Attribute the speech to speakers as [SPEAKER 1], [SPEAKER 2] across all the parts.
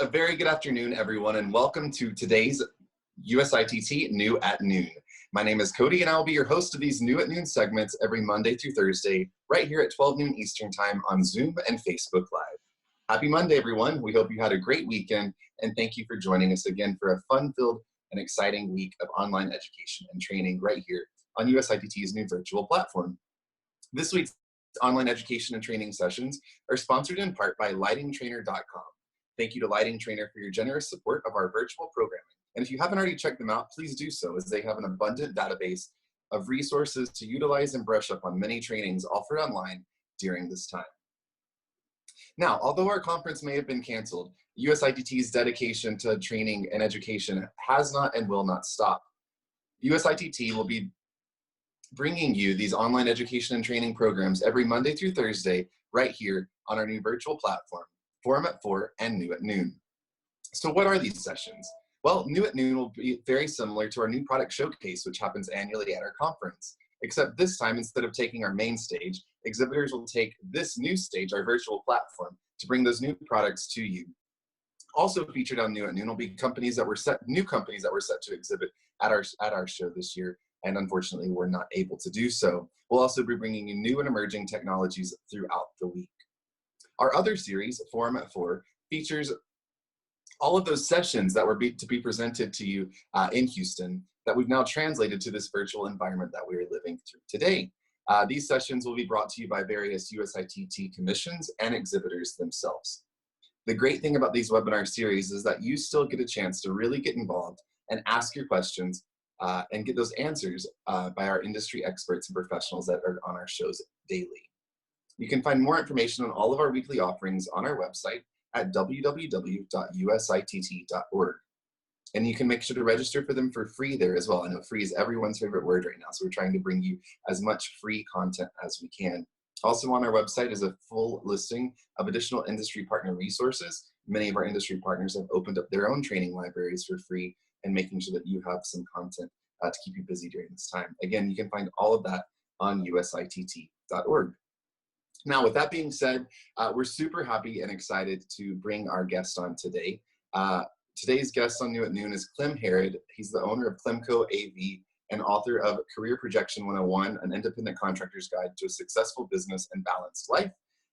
[SPEAKER 1] a very good afternoon, everyone, and welcome to today's USITT New at Noon. My name is Cody, and I will be your host of these New at Noon segments every Monday through Thursday, right here at 12 noon Eastern Time on Zoom and Facebook Live. Happy Monday, everyone. We hope you had a great weekend, and thank you for joining us again for a fun-filled and exciting week of online education and training right here on USITT's new virtual platform. This week's online education and training sessions are sponsored in part by lightingtrainer.com. Thank you to Lighting Trainer for your generous support of our virtual programming. And if you haven't already checked them out, please do so, as they have an abundant database of resources to utilize and brush up on many trainings offered online during this time. Now, although our conference may have been canceled, USITT's dedication to training and education has not and will not stop. USITT will be bringing you these online education and training programs every Monday through Thursday right here on our new virtual platform, Forum at 4 and New at Noon. So what are these sessions? Well, New at Noon will be very similar to our new product showcase, which happens annually at our conference, except this time, instead of taking our main stage, exhibitors will take this new stage, our virtual platform, to bring those new products to you. Also featured on New at Noon will be new companies that were set to exhibit at our show this year, and unfortunately were not able to do so. We'll also be bringing you new and emerging technologies throughout the week. Our other series, Forum at 4, features all of those sessions that were to be presented to you in Houston that we've now translated to this virtual environment that we are living through today. These sessions will be brought to you by various USITT commissions and exhibitors themselves. The great thing about these webinar series is that you still get a chance to really get involved and ask your questions and get those answers by our industry experts and professionals that are on our shows daily. You can find more information on all of our weekly offerings on our website at www.usitt.org. And you can make sure to register for them for free there as well. I know free is everyone's favorite word right now, so we're trying to bring you as much free content as we can. Also on our website is a full listing of additional industry partner resources. Many of our industry partners have opened up their own training libraries for free and making sure that you have some content to keep you busy during this time. Again, you can find all of that on usitt.org. Now, with that being said, we're super happy and excited to bring our guest on today. Today's guest on New at Noon is Clem Harrod. He's the owner of CLEMCO.AV and author of Career Projection 101, an independent contractor's guide to a successful business and balanced life.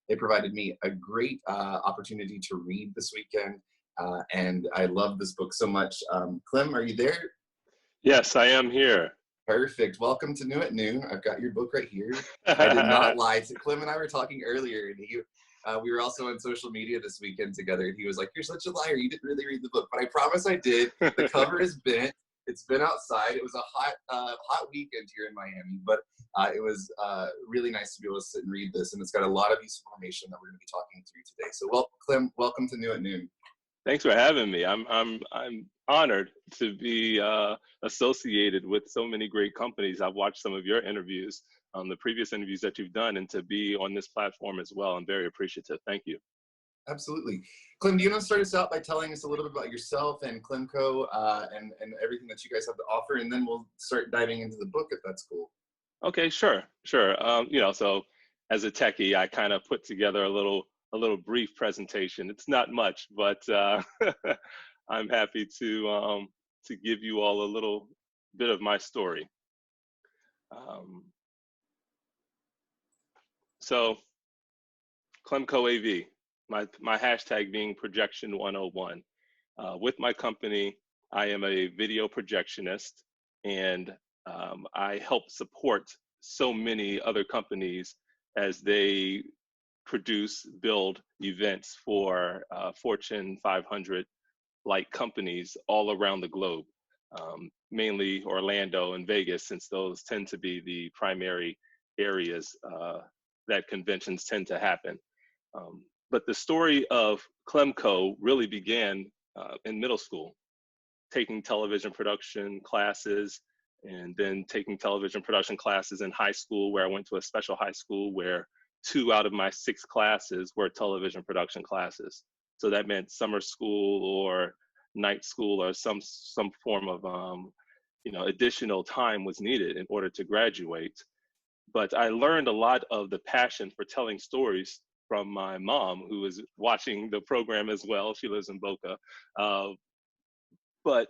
[SPEAKER 1] They provided me a great opportunity to read this weekend, and I love this book so much. Clem, are you there?
[SPEAKER 2] Yes, I am here.
[SPEAKER 1] Perfect. Welcome to New at Noon. I've got your book right here. I did not lie. Clem and I were talking earlier, and we were also on social media this weekend together, and he was like, "You're such a liar. You didn't really read the book." But I promise I did. The cover is bent. It's been outside. It was a hot weekend here in Miami, but it was really nice to be able to sit and read this, and it's got a lot of useful information that we're going to be talking through today. So, Clem, welcome to New at Noon.
[SPEAKER 2] Thanks for having me. I'm honored to be associated with so many great companies. I've watched some of your interviews, the previous interviews that you've done, and to be on this platform as well. I'm very appreciative. Thank you.
[SPEAKER 1] Absolutely. Clem, do you want to start us out by telling us a little bit about yourself and CLEMCO and everything that you guys have to offer, and then we'll start diving into the book if that's cool.
[SPEAKER 2] Okay, sure. So as a techie, I kind of put together a little brief presentation. It's not much, but I'm happy to give you all a little bit of my story. So CLEMCO.AV, my hashtag being Projection 101. With my company, I am a video projectionist, and I help support so many other companies as they build events for Fortune 500 like companies all around the globe, mainly Orlando and Vegas, since those tend to be the primary areas that conventions tend to happen. But the story of CLEMCO really began in middle school, taking television production classes, and then taking television production classes in high school, where I went to a special high school where 2 out of my 6 classes were television production classes. So that meant summer school or night school or some form of additional time was needed in order to graduate. But I learned a lot of the passion for telling stories from my mom, who was watching the program as well. She lives in Boca. But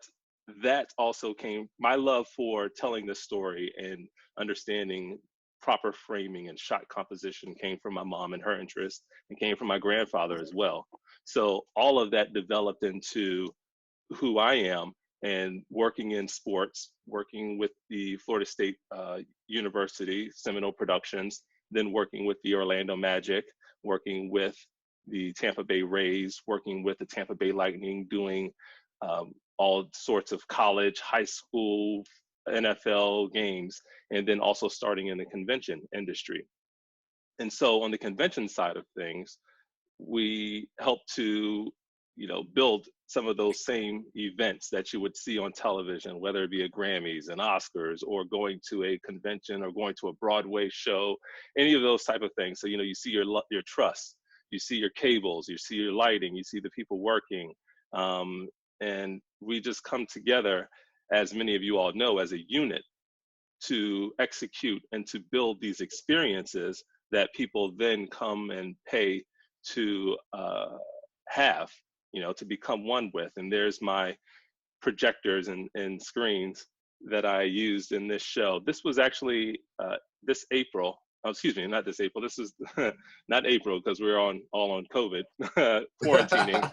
[SPEAKER 2] that also came, my love for telling the story and understanding proper framing and shot composition came from my mom and her interest, and came from my grandfather as well. So all of that developed into who I am, and working in sports, working with the Florida State University, Seminole Productions, then working with the Orlando Magic, working with the Tampa Bay Rays, working with the Tampa Bay Lightning, doing all sorts of college, high school, NFL games, and then also starting in the convention industry. And so on the convention side of things, we help to, build some of those same events that you would see on television, whether it be a Grammys and Oscars, or going to a convention, or going to a Broadway show, any of those type of things. So, you see your truss, you see your cables, you see your lighting, you see the people working. And we just come together, as many of you all know, as a unit to execute and to build these experiences that people then come and pay to have, to become one with. And there's my projectors and screens that I used in this show. This was actually this April. Oh, excuse me, not this April. This is not April, because we're all on COVID quarantining.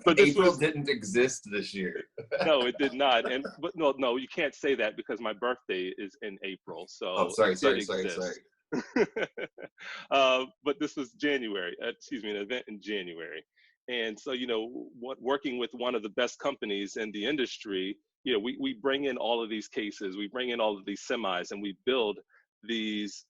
[SPEAKER 2] But this
[SPEAKER 1] April didn't exist this year.
[SPEAKER 2] No, it did not. But no, you can't say that, because my birthday is in April. So
[SPEAKER 1] oh, sorry.
[SPEAKER 2] But this was January. An event in January. And so, working with one of the best companies in the industry, we bring in all of these cases, we bring in all of these semis, and we build these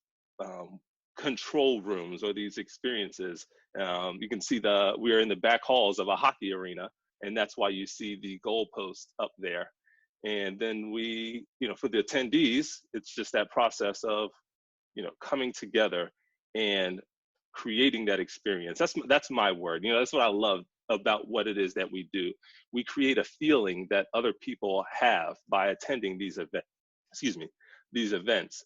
[SPEAKER 2] control rooms, or these experiences. You can see we are in the back halls of a hockey arena, and that's why you see the goalpost up there. And then we, for the attendees, it's just that process of, coming together and creating that experience. That's my word. That's what I love about what it is that we do. We create a feeling that other people have by attending these events.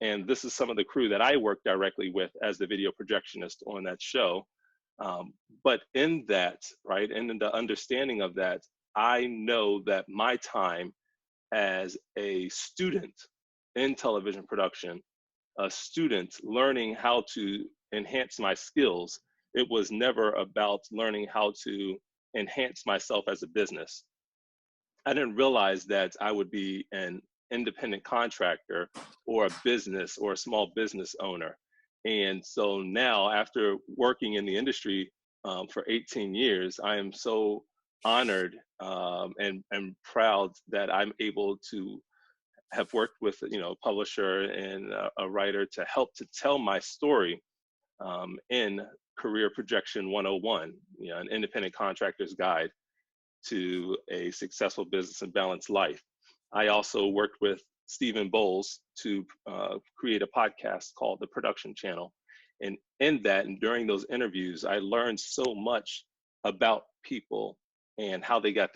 [SPEAKER 2] And this is some of the crew that I work directly with as the video projectionist on that show. But in that, right, and in the understanding of that, I know that my time as a student in television production, a student learning how to enhance my skills, it was never about learning how to enhance myself as a business. I didn't realize that I would be an independent contractor, or a business, or a small business owner. And so now, after working in the industry for 18 years, I am so honored and proud that I'm able to have worked with a publisher and a writer to help to tell my story in Career Projection 101, an independent contractor's guide to a successful business and balanced life. I also worked with Stephen Bowles to create a podcast called The Production Channel. And in that, and during those interviews, I learned so much about people and how they got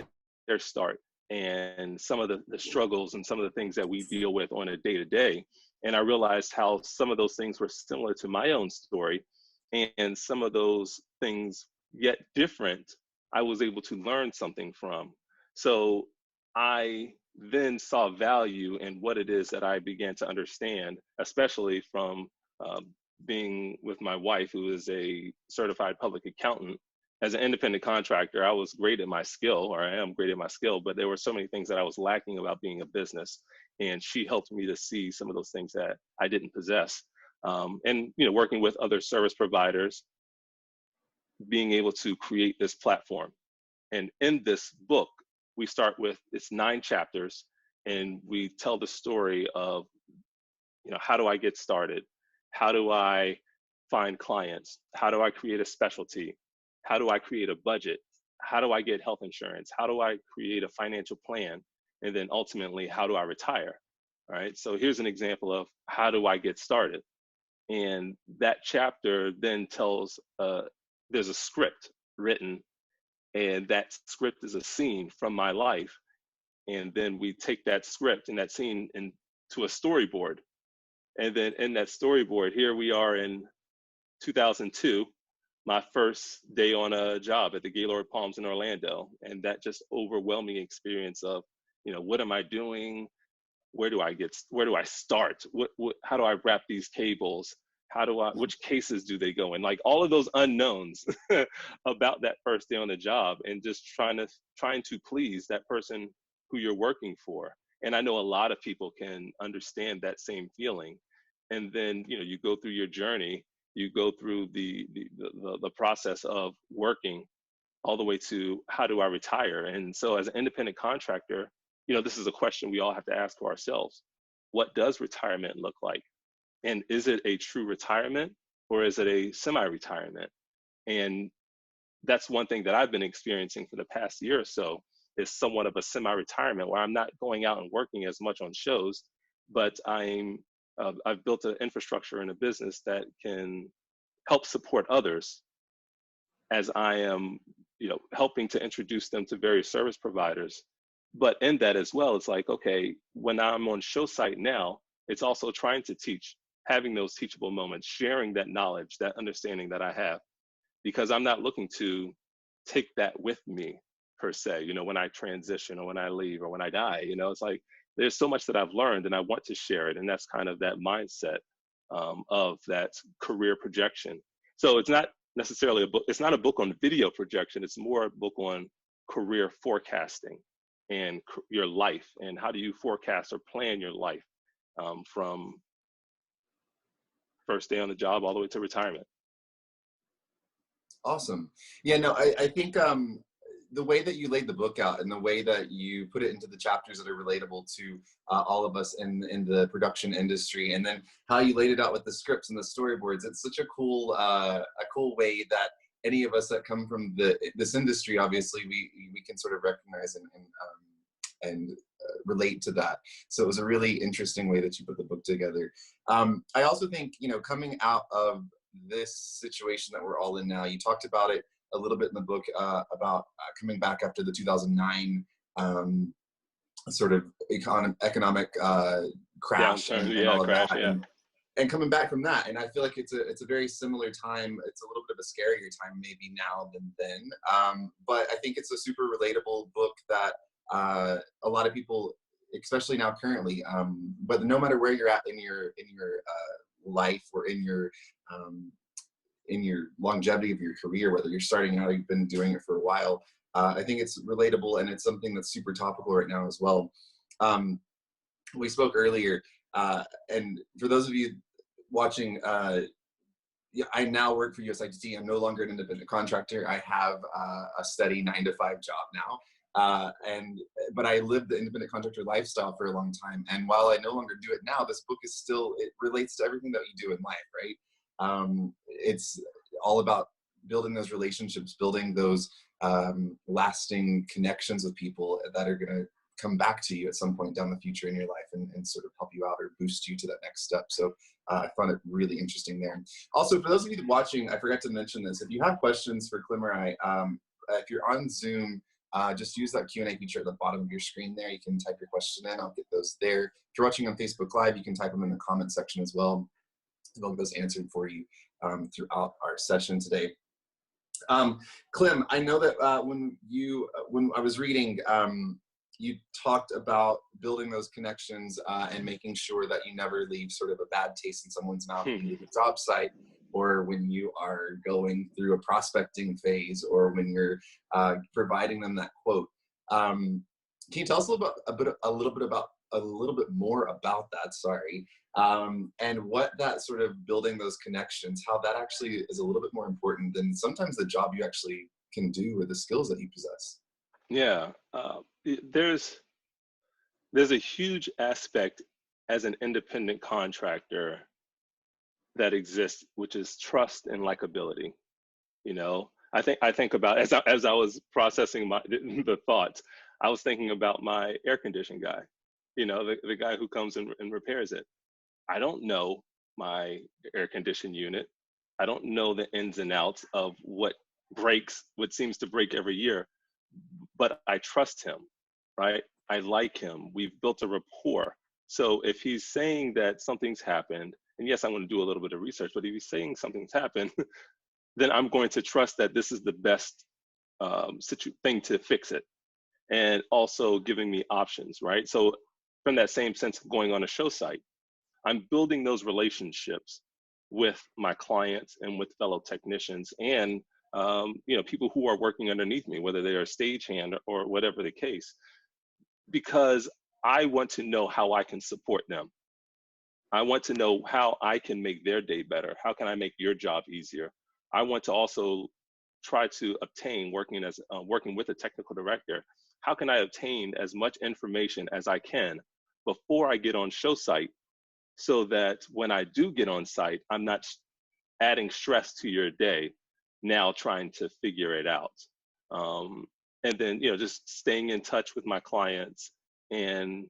[SPEAKER 2] their start, and some of the struggles and some of the things that we deal with on a day-to-day. And I realized how some of those things were similar to my own story, and some of those things, yet different, I was able to learn something from. So I then saw value in what it is that I began to understand, especially from being with my wife, who is a certified public accountant. As an independent contractor, I was great at my skill, or I am great at my skill, but there were so many things that I was lacking about being a business. And she helped me to see some of those things that I didn't possess. And, working with other service providers, being able to create this platform. And in this book, we start with, it's 9 chapters, and we tell the story of, how do I get started? How do I find clients? How do I create a specialty? How do I create a budget? How do I get health insurance? How do I create a financial plan? And then ultimately, how do I retire? All right, so here's an example of how do I get started? And that chapter then tells, there's a script written, and that script is a scene from my life. And then we take that script and that scene into a storyboard. And then in that storyboard, here we are in 2002, my first day on a job at the Gaylord Palms in Orlando. And that just overwhelming experience of, what am I doing? Where do I start? How do I wrap these cables? Which cases do they go in? Like all of those unknowns about that first day on the job, and just trying to please that person who you're working for. And I know a lot of people can understand that same feeling. And then, you go through your journey, you go through the process of working all the way to how do I retire? And so as an independent contractor, this is a question we all have to ask ourselves. What does retirement look like? And is it a true retirement, or is it a semi-retirement? And that's one thing that I've been experiencing for the past year or so, is somewhat of a semi-retirement, where I'm not going out and working as much on shows, but I've built an infrastructure in a business that can help support others, as I am, helping to introduce them to various service providers. But in that as well, it's like, okay, when I'm on show site now, it's also trying to teach, having those teachable moments, sharing that knowledge, that understanding that I have, because I'm not looking to take that with me per se, when I transition or when I leave or when I die. It's like, there's so much that I've learned and I want to share it. And that's kind of that mindset of that career projection. So it's not necessarily a book. It's not a book on video projection. It's more a book on career forecasting and your life, and how do you forecast or plan your life from first day on the job all the way to retirement.
[SPEAKER 1] Awesome. Yeah, no, I think the way that you laid the book out and the way that you put it into the chapters that are relatable to all of us in the production industry, and then how you laid it out with the scripts and the storyboards, it's such a cool way that any of us that come from this industry, obviously, we can sort of recognize and relate to that. So it was a really interesting way that you put the book together. I also think, coming out of this situation that we're all in now, you talked about it a little bit in the book about coming back after the 2009 sort of economic crash and all of
[SPEAKER 2] crash,
[SPEAKER 1] that. And coming back from that, and I feel like it's a very similar time. It's a little bit of a scarier time maybe now than then, but I think it's a super relatable book that a lot of people, especially now currently, but no matter where you're at in your life, or in your longevity of your career, whether you're starting out or you've been doing it for a while, I think it's relatable, and it's something that's super topical right now as well. We spoke earlier, and for those of you watching, I now work for USITT. I'm no longer an independent contractor. I have a steady 9-to-5 job now. But I lived the independent contractor lifestyle for a long time. And while I no longer do it now, this book is still, it relates to everything that you do in life, right? It's all about building those relationships, building those lasting connections with people that are going to come back to you at some point down the future in your life, and sort of help you out or boost you to that next step. So I found it really interesting there. Also, for those of you watching, I forgot to mention this. If you have questions for Clem or I, if you're on Zoom, just use that Q&A feature at the bottom of your screen there. You can type your question in. I'll get those there. If you're watching on Facebook Live, you can type them in the comment section as well. They'll get those answered for you throughout our session today. Clem, I know that when I was reading, you talked about building those connections and making sure that you never leave sort of a bad taste in someone's mouth when you leave a job site, or when you are going through a prospecting phase, or when you're providing them that quote. Can you tell us a little bit more about that? Sorry, and what that sort of building those connections, how that actually is a little bit more important than sometimes the job you actually can do or the skills that you possess.
[SPEAKER 2] Yeah, there's a huge aspect as an independent contractor that exists, which is trust and likability. I think about, as I was processing the thoughts, I was thinking about my air conditioning guy, the guy who comes and repairs it. I don't know my air conditioning unit. I don't know the ins and outs of what seems to break every year, but I trust him, right? I like him. We've built a rapport. So if he's saying that something's happened And yes, I'm going to do a little bit of research, but if he's saying something's happened, then I'm going to trust that this is the best thing to fix it. And also giving me options, right? So from that same sense of going on a show site, I'm building those relationships with my clients and with fellow technicians and people who are working underneath me, whether they are a stagehand or whatever the case, because I want to know how I can support them. I want to know how I can make their day better. How can I make your job easier? I want to also try to obtain, working with a technical director, how can I obtain as much information as I can before I get on show site, so that when I do get on site, I'm not adding stress to your day now trying to figure it out. And then, just staying in touch with my clients and,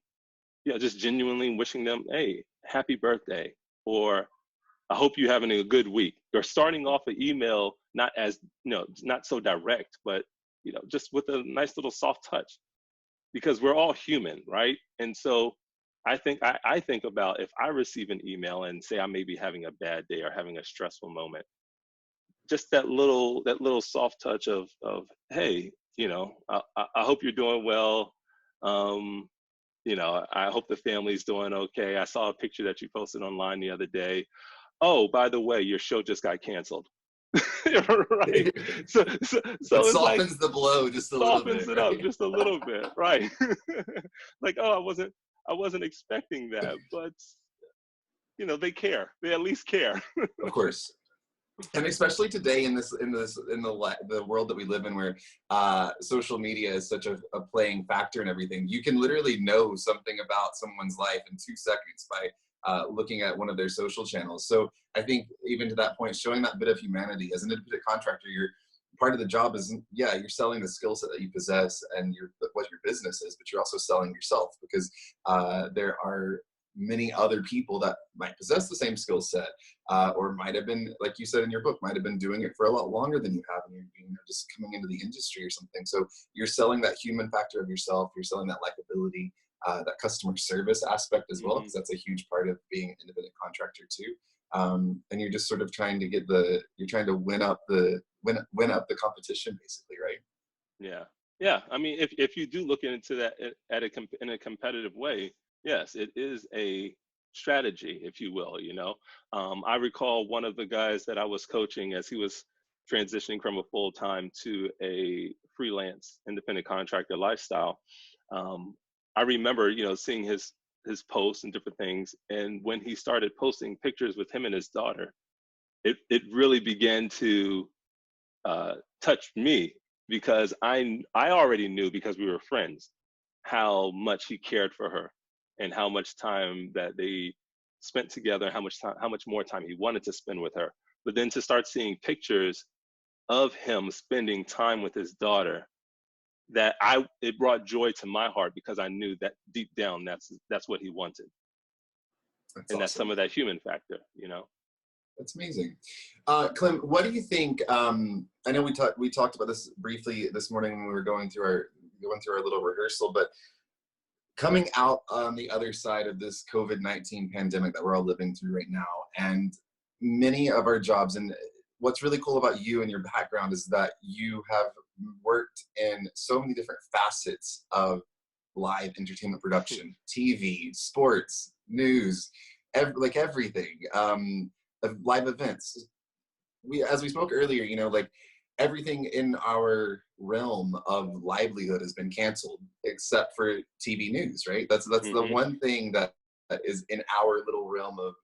[SPEAKER 2] just genuinely wishing them, hey, happy birthday, or I hope you're having a good week. Or starting off an email, not as, not so direct, but, just with a nice little soft touch, because we're all human, right? And so I think about if I receive an email and say I may be having a bad day or having a stressful moment, just that little soft touch of hey, I hope you're doing well. I hope the family's doing okay. I saw a picture that you posted online the other day. Oh, by the way, your show just got canceled. Right. So
[SPEAKER 1] It
[SPEAKER 2] it's like
[SPEAKER 1] softens the blow just a little bit,
[SPEAKER 2] softens it
[SPEAKER 1] right?
[SPEAKER 2] up just a little bit, right? Like, oh, I wasn't expecting that, but they care. They at least care.
[SPEAKER 1] Of course. And especially today in the world that we live in, where social media is such a playing factor in everything, you can literally know something about someone's life in 2 seconds by looking at one of their social channels. So I think even to that point, showing that bit of humanity as an independent contractor, part of the job is, you're selling the skill set that you possess and what your business is, but you're also selling yourself, because there are many other people that might possess the same skill set, or might have been, like you said in your book, might have been doing it for a lot longer than you have, and you're just coming into the industry or something. So you're selling that human factor of yourself. You're selling that likability, that customer service aspect as well, because that's a huge part of being an independent contractor too. And you're just sort of trying to win up the competition, basically, right?
[SPEAKER 2] Yeah. I mean, if you do look into that in a competitive way, yes, it is a strategy, if you will. I recall one of the guys that I was coaching as he was transitioning from a full-time to a freelance independent contractor lifestyle. I remember, seeing his posts and different things, and when he started posting pictures with him and his daughter, it really began to touch me, because I already knew, because we were friends, how much he cared for her and how much time that they spent together, how much more time he wanted to spend with her. But then to start seeing pictures of him spending time with his daughter, it brought joy to my heart, because I knew that deep down that's what he wanted.
[SPEAKER 1] That's
[SPEAKER 2] and
[SPEAKER 1] awesome.
[SPEAKER 2] That's some of that human factor.
[SPEAKER 1] That's amazing. Clem, what do you think? I know we talked about this briefly this morning when we were going through our little rehearsal, but coming out on the other side of this COVID-19 pandemic that we're all living through right now, and many of our jobs, and what's really cool about you and your background is that you have worked in so many different facets of live entertainment production, TV, sports, news, everything, live events. As we spoke earlier, everything in our realm of livelihood has been canceled except for TV news, right? That's the one thing that is in our little realm of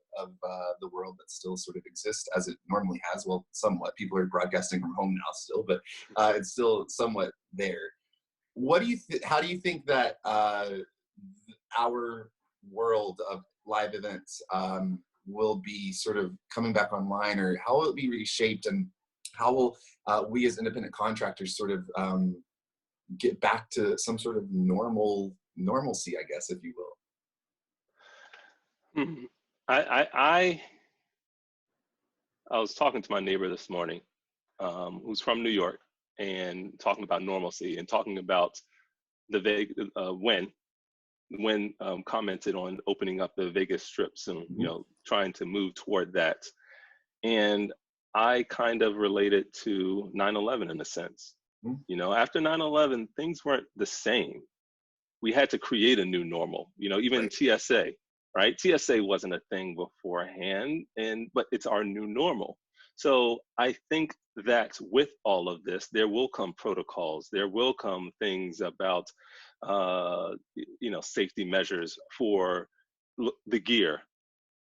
[SPEAKER 1] the world that still sort of exists as it normally has. Well, somewhat. People are broadcasting from home now still, but it's still somewhat there. How do you think that our world of live events will be sort of coming back online, or how will it be reshaped, and how will we as independent contractors sort of get back to some sort of normalcy, I guess, if you will?
[SPEAKER 2] I was talking to my neighbor this morning, who's from New York, and talking about normalcy, and talking about when commented on opening up the Vegas strips and trying to move toward that. And I kind of related to 9/11 in a sense. You know, after 9/11, things weren't the same. We had to create a new normal, you know, even TSA, right? TSA wasn't a thing beforehand, but it's our new normal. So I think that with all of this, there will come protocols, there will come things about, you know, safety measures for the gear,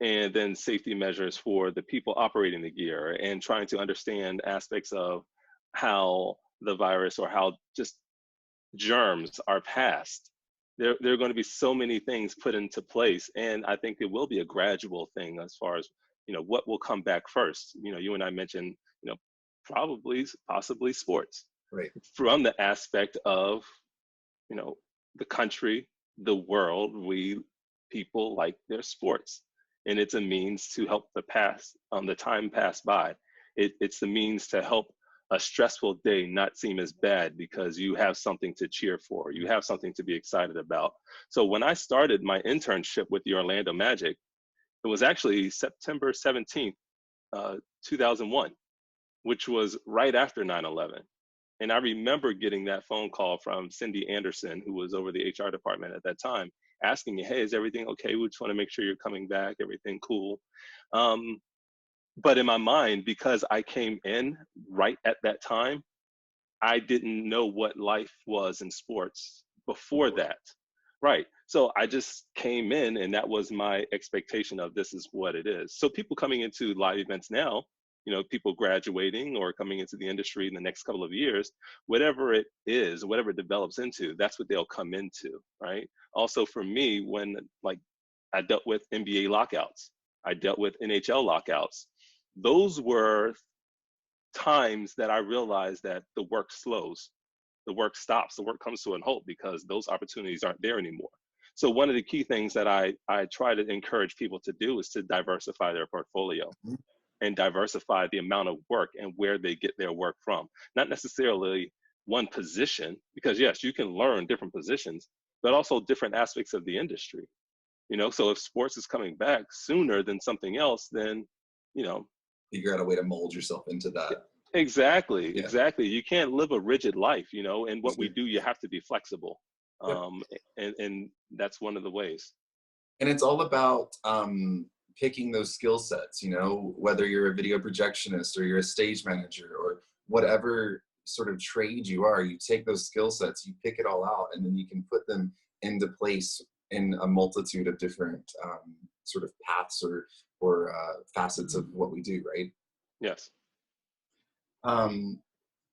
[SPEAKER 2] and then safety measures for the people operating the gear, and trying to understand aspects of how the virus or how just germs are passed. There are going to be so many things put into place, and I think it will be a gradual thing as far as, you know, what will come back first. You know, you and I mentioned, you know, possibly sports,
[SPEAKER 1] Right.
[SPEAKER 2] from the aspect of, you know, the country, the world, people like their sports, and it's a means to help the time pass by. It's the means to help a stressful day not seem as bad because you have something to cheer for, you have something to be excited about. So when I started my internship with the Orlando Magic, it was actually September 17th, 2001, which was right after 9/11. And I remember getting that phone call from Cindy Anderson, who was over the HR department at that time, asking me, hey, is everything okay? We just want to make sure you're coming back, everything cool. But in my mind, because I came in right at that time, I didn't know what life was in sports before that. Right. So I just came in, and that was my expectation of this is what it is. So people coming into live events now, you know, people graduating or coming into the industry in the next couple of years, whatever it is, whatever it develops into, that's what they'll come into. Right. Also for me, when like I dealt with NBA lockouts, I dealt with NHL lockouts. Those were times that I realized that the work slows, the work stops, the work comes to a halt because those opportunities aren't there anymore. So one of the key things that I try to encourage people to do is to diversify their portfolio and diversify the amount of work and where they get their work from. Not necessarily one position, because yes, you can learn different positions, but also different aspects of the industry. You know, so if sports is coming back sooner than something else, then, you know,
[SPEAKER 1] figure out a way to mold yourself into that.
[SPEAKER 2] Exactly, exactly. You can't live a rigid life, you know, and what we do, you have to be flexible. And that's one of the ways.
[SPEAKER 1] And it's all about picking those skill sets, you know, whether you're a video projectionist or you're a stage manager or whatever sort of trade you are, you take those skill sets, you pick it all out, and then you can put them into place in a multitude of different sort of paths or facets of what we do, right?
[SPEAKER 2] Yes.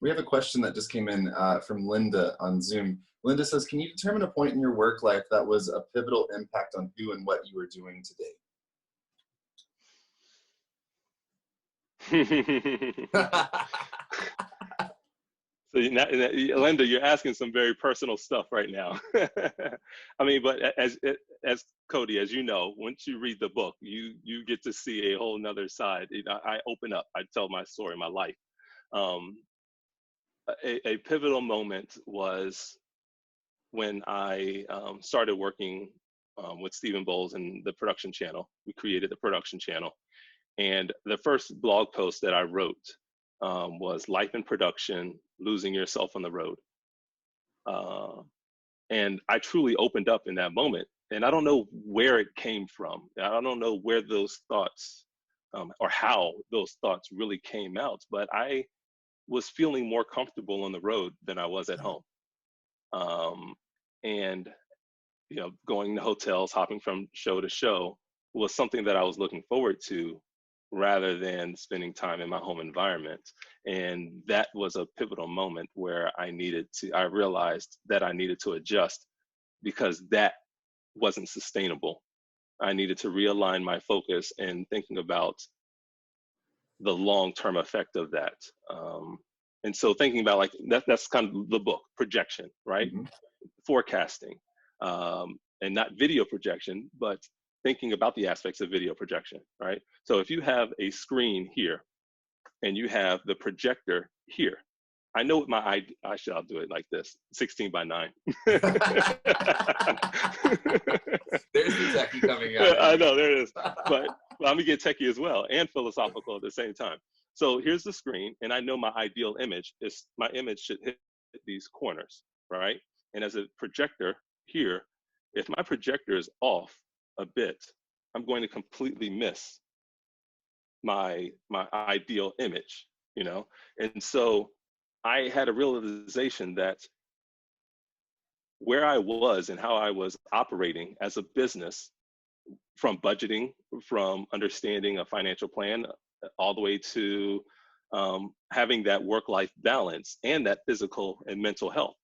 [SPEAKER 1] We have a question that just came in from Linda on Zoom. Linda says, can you determine a point in your work life that was a pivotal impact on who and what you were doing today?
[SPEAKER 2] So Linda, you're asking some very personal stuff right now. I mean, but as Cody, as you know, once you read the book, you get to see a whole nother side. I open up, I tell my story, my life. A pivotal moment was when I started working with Stephen Bowles and the production channel. We created the production channel. And the first blog post that I wrote was Life in Production, Losing Yourself on the Road. And I truly opened up in that moment. And I don't know where it came from. I don't know where those thoughts or how those thoughts really came out, but I was feeling more comfortable on the road than I was at home. And, you know, going to hotels, hopping from show to show was something that I was looking forward to rather than spending time in my home environment. And that was a pivotal moment where I realized that I needed to adjust because that wasn't sustainable. I needed to realign my focus and thinking about the long-term effect of that. And so thinking about like, that's kind of the book, projection, right? Mm-hmm. Forecasting, and not video projection, but thinking about the aspects of video projection, right? So if you have a screen here and you have the projector here, I know what I'll do it like this, 16 by 9.
[SPEAKER 1] There's the techie coming out.
[SPEAKER 2] I know, there it is. But let me get techie as well and philosophical at the same time. So here's the screen, and I know my ideal image is my image should hit these corners, right? And as a projector here, if my projector is off a bit, I'm going to completely miss my ideal image, you know? And so I had a realization that where I was and how I was operating as a business, from budgeting, from understanding a financial plan, all the way to having that work-life balance and that physical and mental health,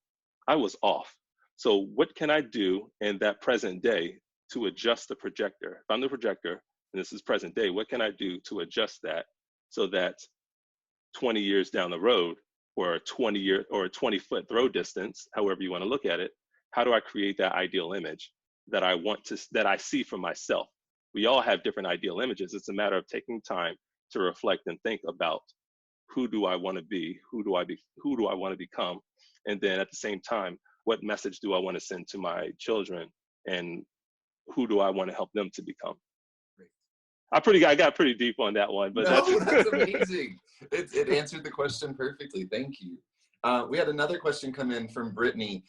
[SPEAKER 2] I was off. So what can I do in that present day to adjust the projector? If I'm the projector and this is present day, what can I do to adjust that so that 20 years down the road, or a 20-year or a 20-foot throw distance, however you want to look at it, how do I create that ideal image that I want to, that I see for myself? We all have different ideal images. It's a matter of taking time to reflect and think about, who do I want to be? Who do I want to become? And then at the same time, what message do I want to send to my children? And who do I want to help them to become? I got pretty deep on that one, but
[SPEAKER 1] that's amazing. It answered the question perfectly. Thank you. We had another question come in from Brittany.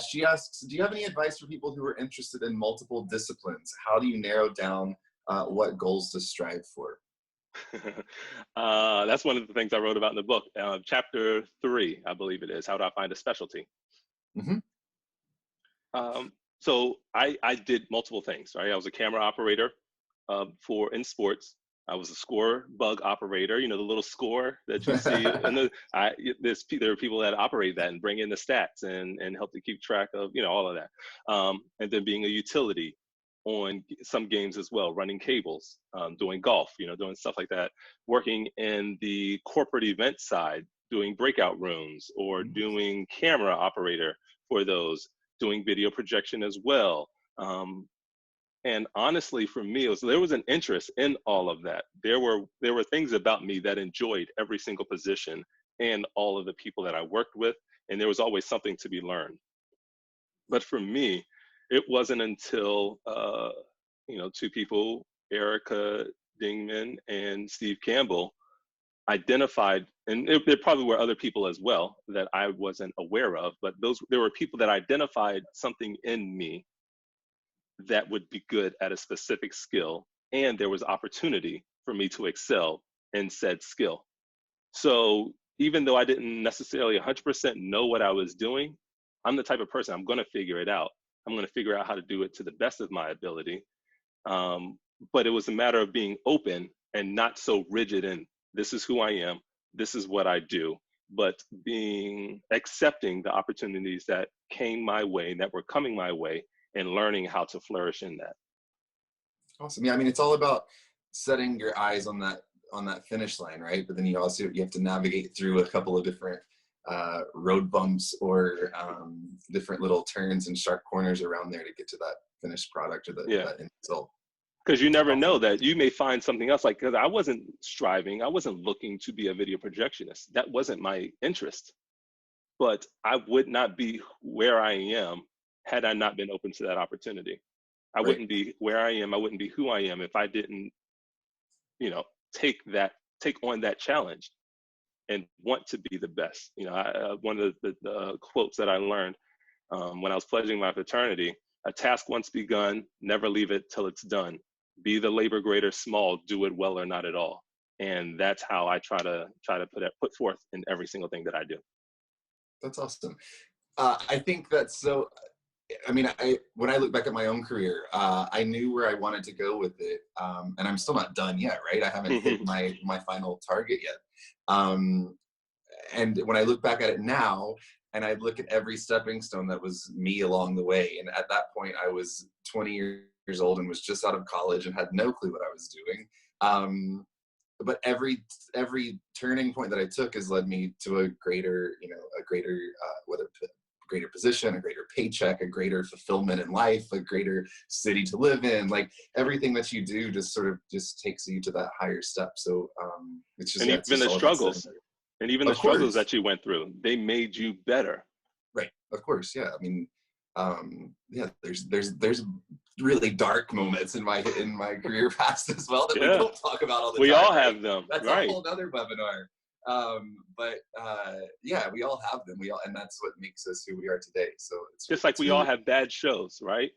[SPEAKER 1] She asks, do you have any advice for people who are interested in multiple disciplines? How do you narrow down what goals to strive for?
[SPEAKER 2] That's one of the things I wrote about in the book. Chapter 3, I believe it is, how do I find a specialty? So I did multiple things, right? I was a camera operator in sports. I was a score bug operator, you know, the little score that you see. And there are people that operate that and bring in the stats and help to keep track of, you know, all of that. And then being a utility on some games as well, running cables, doing golf, you know, doing stuff like that, working in the corporate event side, doing breakout rooms or doing camera operator for those, doing video projection as well. And honestly, for me, there was an interest in all of that. There were things about me that enjoyed every single position and all of the people that I worked with, and there was always something to be learned. But for me, it wasn't until you know, two people, Erica Dingman and Steve Campbell, identified, and there probably were other people as well that I wasn't aware of, but there were people that identified something in me that would be good at a specific skill, and there was opportunity for me to excel in said skill. So even though I didn't necessarily 100% know what I was doing, I'm the type of person, I'm going to figure it out. I'm going to figure out how to do it to the best of my ability. But it was a matter of being open and not so rigid in, this is who I am, this is what I do, but accepting the opportunities that came my way, that were coming my way, and learning how to flourish in that.
[SPEAKER 1] Awesome. Yeah, I mean, it's all about setting your eyes on that finish line, right? But then you have to navigate through a couple of different road bumps or different little turns and sharp corners around there to get to that finished product or that end result.
[SPEAKER 2] Because you never know that you may find something else. Like, because I wasn't striving, I wasn't looking to be a video projectionist. That wasn't my interest. But I would not be where I am had I not been open to that opportunity. I wouldn't be where I am. I wouldn't be who I am if I didn't, you know, take on that challenge and want to be the best. You know, one of the quotes that I learned when I was pledging my fraternity: a task once begun, never leave it till it's done. Be the labor great or small, do it well or not at all. And that's how I try to put forth in every single thing that I do.
[SPEAKER 1] That's awesome. I think that's so. I mean, when I look back at my own career, I knew where I wanted to go with it, and I'm still not done yet, right? I haven't hit my final target yet. And when I look back at it now, and I look at every stepping stone that was me along the way, and at that point, I was 20 years old and was just out of college and had no clue what I was doing. But every turning point that I took has led me to a greater, whether greater position, a greater paycheck, a greater fulfillment in life, a greater city to live in. Like, everything that you do just takes you to that higher step. So it's just,
[SPEAKER 2] and even the struggles, and even the struggles that you went through, they made you better.
[SPEAKER 1] Right. Of course. Yeah. I mean, yeah, there's really dark moments in my career past as well that we don't talk about all the time.
[SPEAKER 2] We all
[SPEAKER 1] right?
[SPEAKER 2] have them.
[SPEAKER 1] That's
[SPEAKER 2] right.
[SPEAKER 1] a whole other webinar. Yeah, we all have them. And that's what makes us who we are today. So it's
[SPEAKER 2] just like we all have bad shows, right?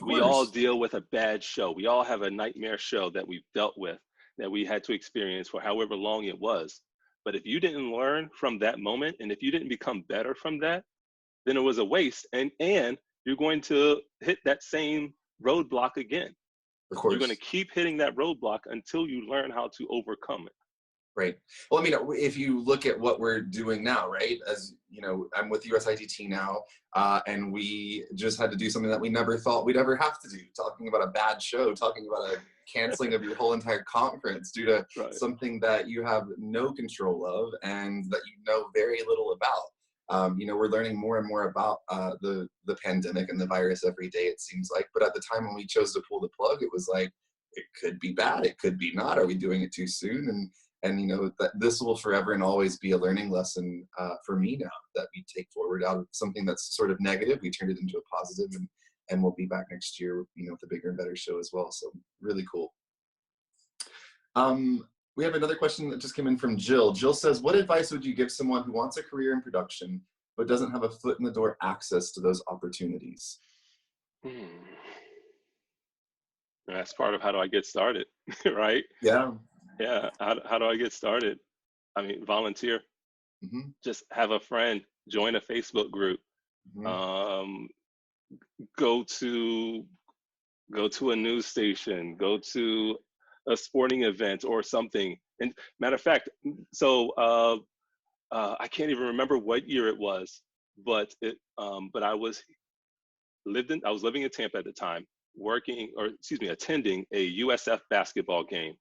[SPEAKER 2] We all deal with a bad show. We all have a nightmare show that we've dealt with, that we had to experience for however long it was. But if you didn't learn from that moment, and if you didn't become better from that, then it was a waste. And you're going to hit that same roadblock again.
[SPEAKER 1] Of course.
[SPEAKER 2] You're going to keep hitting that roadblock until you learn how to overcome it.
[SPEAKER 1] Right. Well, I mean, if you look at what we're doing now, right, as you know, I'm with USITT now, and we just had to do something that we never thought we'd ever have to do, talking about a bad show, talking about a canceling of your whole entire conference due to something that you have no control of and that you know very little about. You know, we're learning more and more about the pandemic and the virus every day, it seems like. But at the time when we chose to pull the plug, it was like, it could be bad, it could be not. Are we doing it too soon? And you know, that this will forever and always be a learning lesson for me now that we take forward out of something that's sort of negative. We turned it into a positive, and we'll be back next year, you know, with a bigger and better show as well. So really cool. We have another question that just came in from Jill. Jill says, what advice would you give someone who wants a career in production but doesn't have a foot in the door access to those opportunities?
[SPEAKER 2] That's part of how do I get started, right?
[SPEAKER 1] Yeah.
[SPEAKER 2] Yeah, how do I get started? I mean, volunteer. Just have a friend, join a Facebook group, go to a news station, go to a sporting event or something. And matter of fact, so I can't even remember what year it was, but I was living in Tampa at the time, attending a USF basketball game.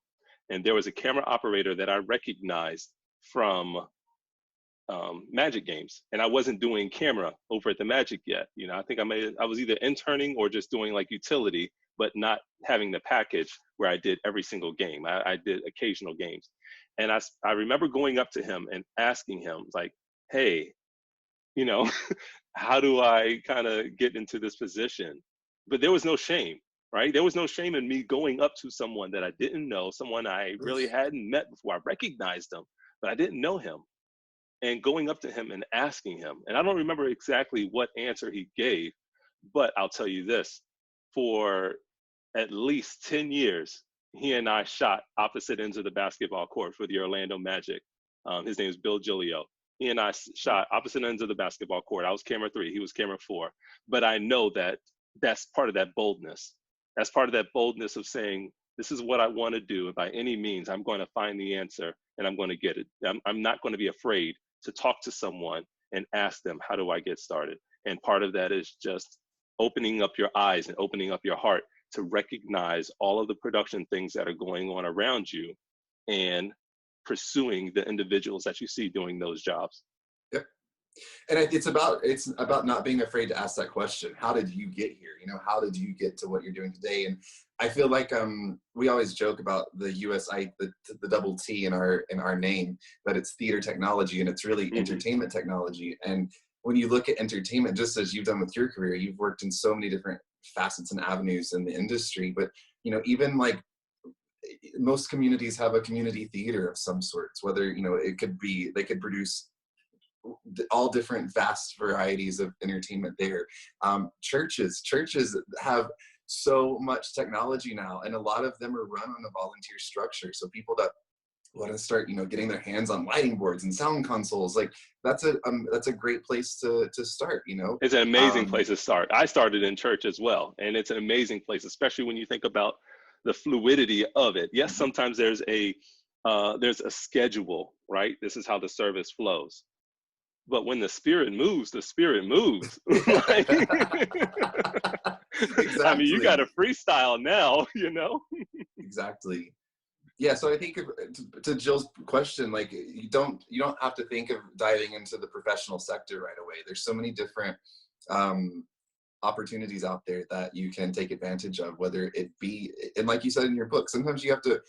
[SPEAKER 2] And there was a camera operator that I recognized from Magic games, and I wasn't doing camera over at the Magic yet. You know, I think I was either interning or just doing like utility, but not having the package where I did every single game. I did occasional games, and I remember going up to him and asking him like, "Hey, you know, how do I kind of get into this position?" But there was no shame. Right? There was no shame in me going up to someone that I didn't know, someone I really hadn't met before. I recognized him, but I didn't know him. And going up to him and asking him, and I don't remember exactly what answer he gave, but I'll tell you this, for at least 10 years, he and I shot opposite ends of the basketball court for the Orlando Magic. His name is Bill Giglio. He and I shot opposite ends of the basketball court. I was camera 3, he was camera 4. But I know that that's part of that boldness. That's part of that boldness of saying, this is what I want to do. And by any means, I'm going to find the answer and I'm going to get it. I'm not going to be afraid to talk to someone and ask them, how do I get started? And part of that is just opening up your eyes and opening up your heart to recognize all of the production things that are going on around you and pursuing the individuals that you see doing those jobs.
[SPEAKER 1] Yep. And it's about not being afraid to ask that question. How did you get here? You know, how did you get to what you're doing today? And I feel like we always joke about the the double T in our name, that it's theater technology and it's really entertainment technology. And when you look at entertainment, just as you've done with your career, you've worked in so many different facets and avenues in the industry. But you know, even like most communities have a community theater of some sorts, whether, you know, it could be, they could produce all different vast varieties of entertainment there. Churches have so much technology now, and a lot of them are run on a volunteer structure. So people that want to start, you know, getting their hands on lighting boards and sound consoles, like that's a great place to start. You know,
[SPEAKER 2] it's an amazing place to start. I started in church as well, and it's an amazing place, especially when you think about the fluidity of it. Yes, sometimes there's a schedule, right? This is how the service flows. But when the spirit moves, the spirit moves. Right?
[SPEAKER 1] Exactly.
[SPEAKER 2] I mean, you got to freestyle now, you know?
[SPEAKER 1] Exactly. Yeah, so I think to Jill's question, like you don't have to think of diving into the professional sector right away. There's so many different opportunities out there that you can take advantage of, whether it be, and like you said in your book, sometimes you have to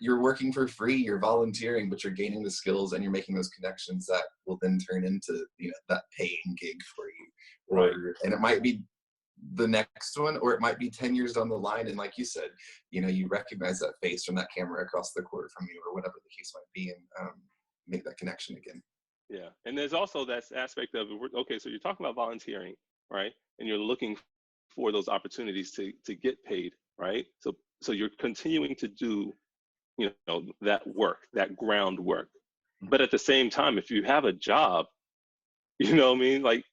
[SPEAKER 1] you're working for free, you're volunteering, but you're gaining the skills and you're making those connections that will then turn into, you know, that paying gig for you.
[SPEAKER 2] Right.
[SPEAKER 1] And it might be the next one, or it might be 10 years down the line. And like you said, you know, you recognize that face from that camera across the court from you, or whatever the case might be, and make that connection again.
[SPEAKER 2] Yeah. And there's also that aspect of, okay, so you're talking about volunteering, right? And you're looking for those opportunities to get paid, right? So you're continuing to do, you know, that work, that groundwork. But at the same time, if you have a job, you know what I mean? Like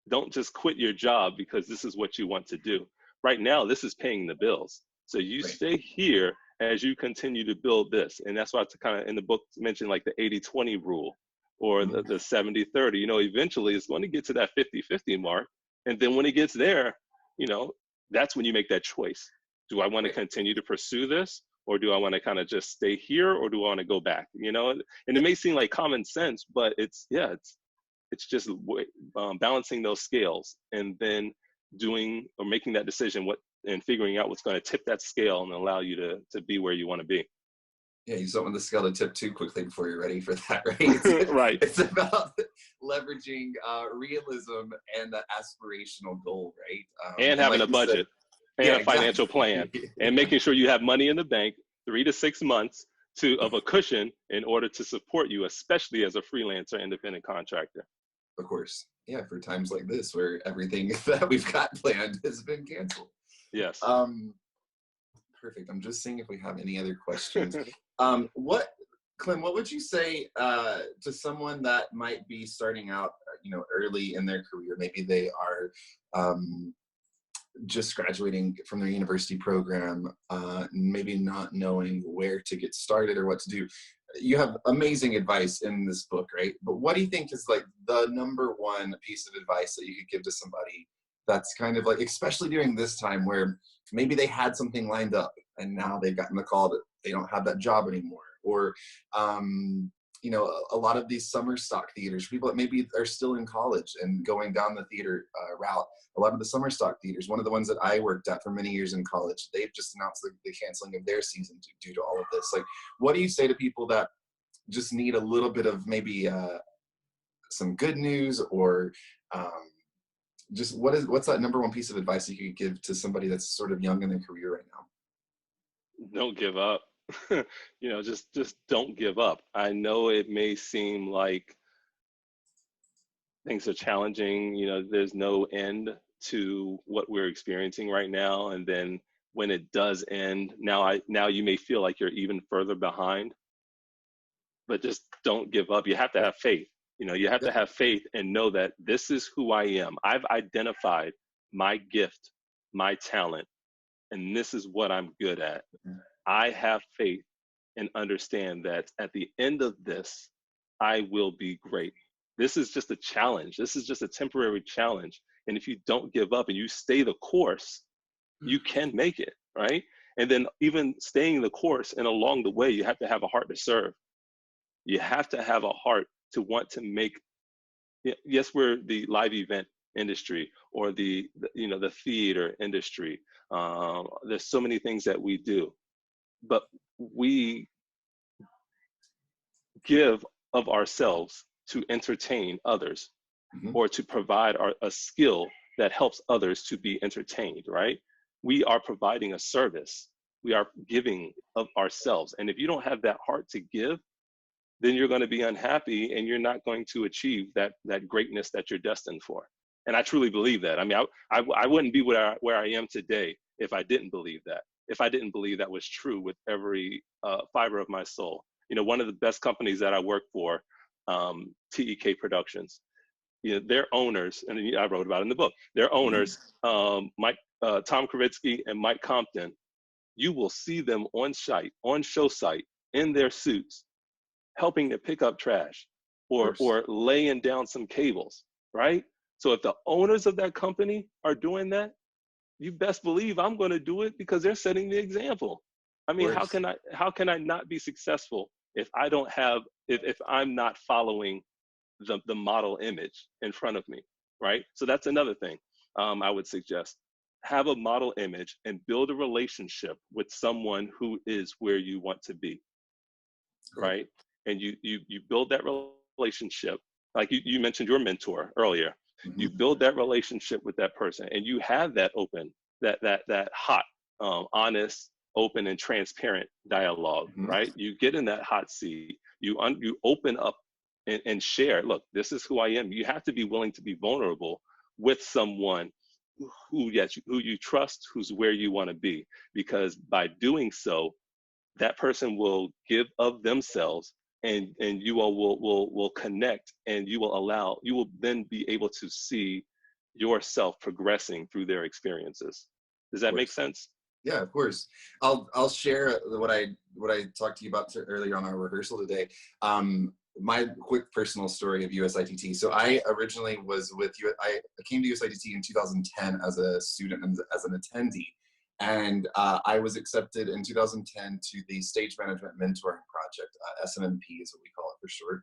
[SPEAKER 2] don't just quit your job because this is what you want to do. Right now, this is paying the bills. So you stay here as you continue to build this. And that's why it's kind of in the book mentioned like the 80-20 rule, or the 70-30. You know, eventually it's going to get to that 50-50 mark. And then when it gets there, you know, that's when you make that choice. Do I want to continue to pursue this, or do I want to kind of just stay here, or do I want to go back? You know, and it may seem like common sense, but it's just balancing those scales, and then doing or making that decision and figuring out what's going to tip that scale and allow you to be where you want to be.
[SPEAKER 1] Yeah, you don't want the scale to tip too quickly before you're ready for that, right?
[SPEAKER 2] Right.
[SPEAKER 1] It's about leveraging realism and that aspirational goal, right?
[SPEAKER 2] And having a budget and a financial plan, and making sure you have money in the bank 3 to 6 months of a cushion in order to support you, especially as a freelancer, independent contractor.
[SPEAKER 1] Of course. Yeah, for times like this where everything that we've got planned has been canceled.
[SPEAKER 2] Yes.
[SPEAKER 1] Perfect. I'm just seeing if we have any other questions. Clem, what would you say to someone that might be starting out, you know, early in their career? Maybe they are just graduating from their university program, maybe not knowing where to get started or what to do. You have amazing advice in this book, right? But what do you think is like the number one piece of advice that you could give to somebody that's kind of like, especially during this time where maybe they had something lined up and now they've gotten the call that they don't have that job anymore? Or, you know, a lot of these summer stock theaters, people that maybe are still in college and going down the theater route, a lot of the summer stock theaters, one of the ones that I worked at for many years in college, they've just announced the canceling of their season due to all of this. Like, what do you say to people that just need a little bit of maybe some good news, or just what's that number one piece of advice that you could give to somebody that's sort of young in their career right now?
[SPEAKER 2] Don't give up. You know, just don't give up. I know it may seem like things are challenging. You know, there's no end to what we're experiencing right now. And then when it does end, now you may feel like you're even further behind, but just don't give up. You have to have faith. You know, you have to have faith and know that this is who I am. I've identified my gift, my talent, and this is what I'm good at. I have faith and understand that at the end of this, I will be great. This is just a challenge. This is just a temporary challenge. And if you don't give up and you stay the course, you can make it, right? And then even staying the course and along the way, you have to have a heart to serve. You have to have a heart to want to make, yes, we're the live event industry or the theater industry. There's so many things that we do, but we give of ourselves to entertain others, or to provide a skill that helps others to be entertained, right? We are providing a service. We are giving of ourselves. And if you don't have that heart to give, then you're going to be unhappy and you're not going to achieve that greatness that you're destined for. And I truly believe that. I mean, I wouldn't be where I am today if I didn't believe that. If I didn't believe that was true with every fiber of my soul. You know, one of the best companies that I work for, TEK Productions, you know, their owners, and I wrote about it in the book, their owners, Tom Kravitsky and Mike Compton, you will see them on show site in their suits, helping to pick up trash or laying down some cables, right? So if the owners of that company are doing that, you best believe I'm going to do it because they're setting the example. I mean, how can I not be successful if I don't have, if I'm not following the model image in front of me, right? So that's another thing I would suggest. have a model image and build a relationship with someone who is where you want to be, right? And you build that relationship, like you mentioned your mentor earlier. You build that relationship with that person, and you have that open, that hot, honest, open, and transparent dialogue, right? You get in that hot seat, you open up and share. Look, this is who I am. You have to be willing to be vulnerable with someone who you trust, who's where you want to be, because by doing so, that person will give of themselves, and you all will connect, and you will then be able to see yourself progressing through their experiences. Does that make sense?
[SPEAKER 1] Yeah, of course. I'll share what I talked to you about earlier on our rehearsal today. My quick personal story of USITT. So I originally was I came to USITT in 2010 as a student and as an attendee. And I was accepted in 2010 to the Stage Management Mentoring Project. SMMP is what we call it for short.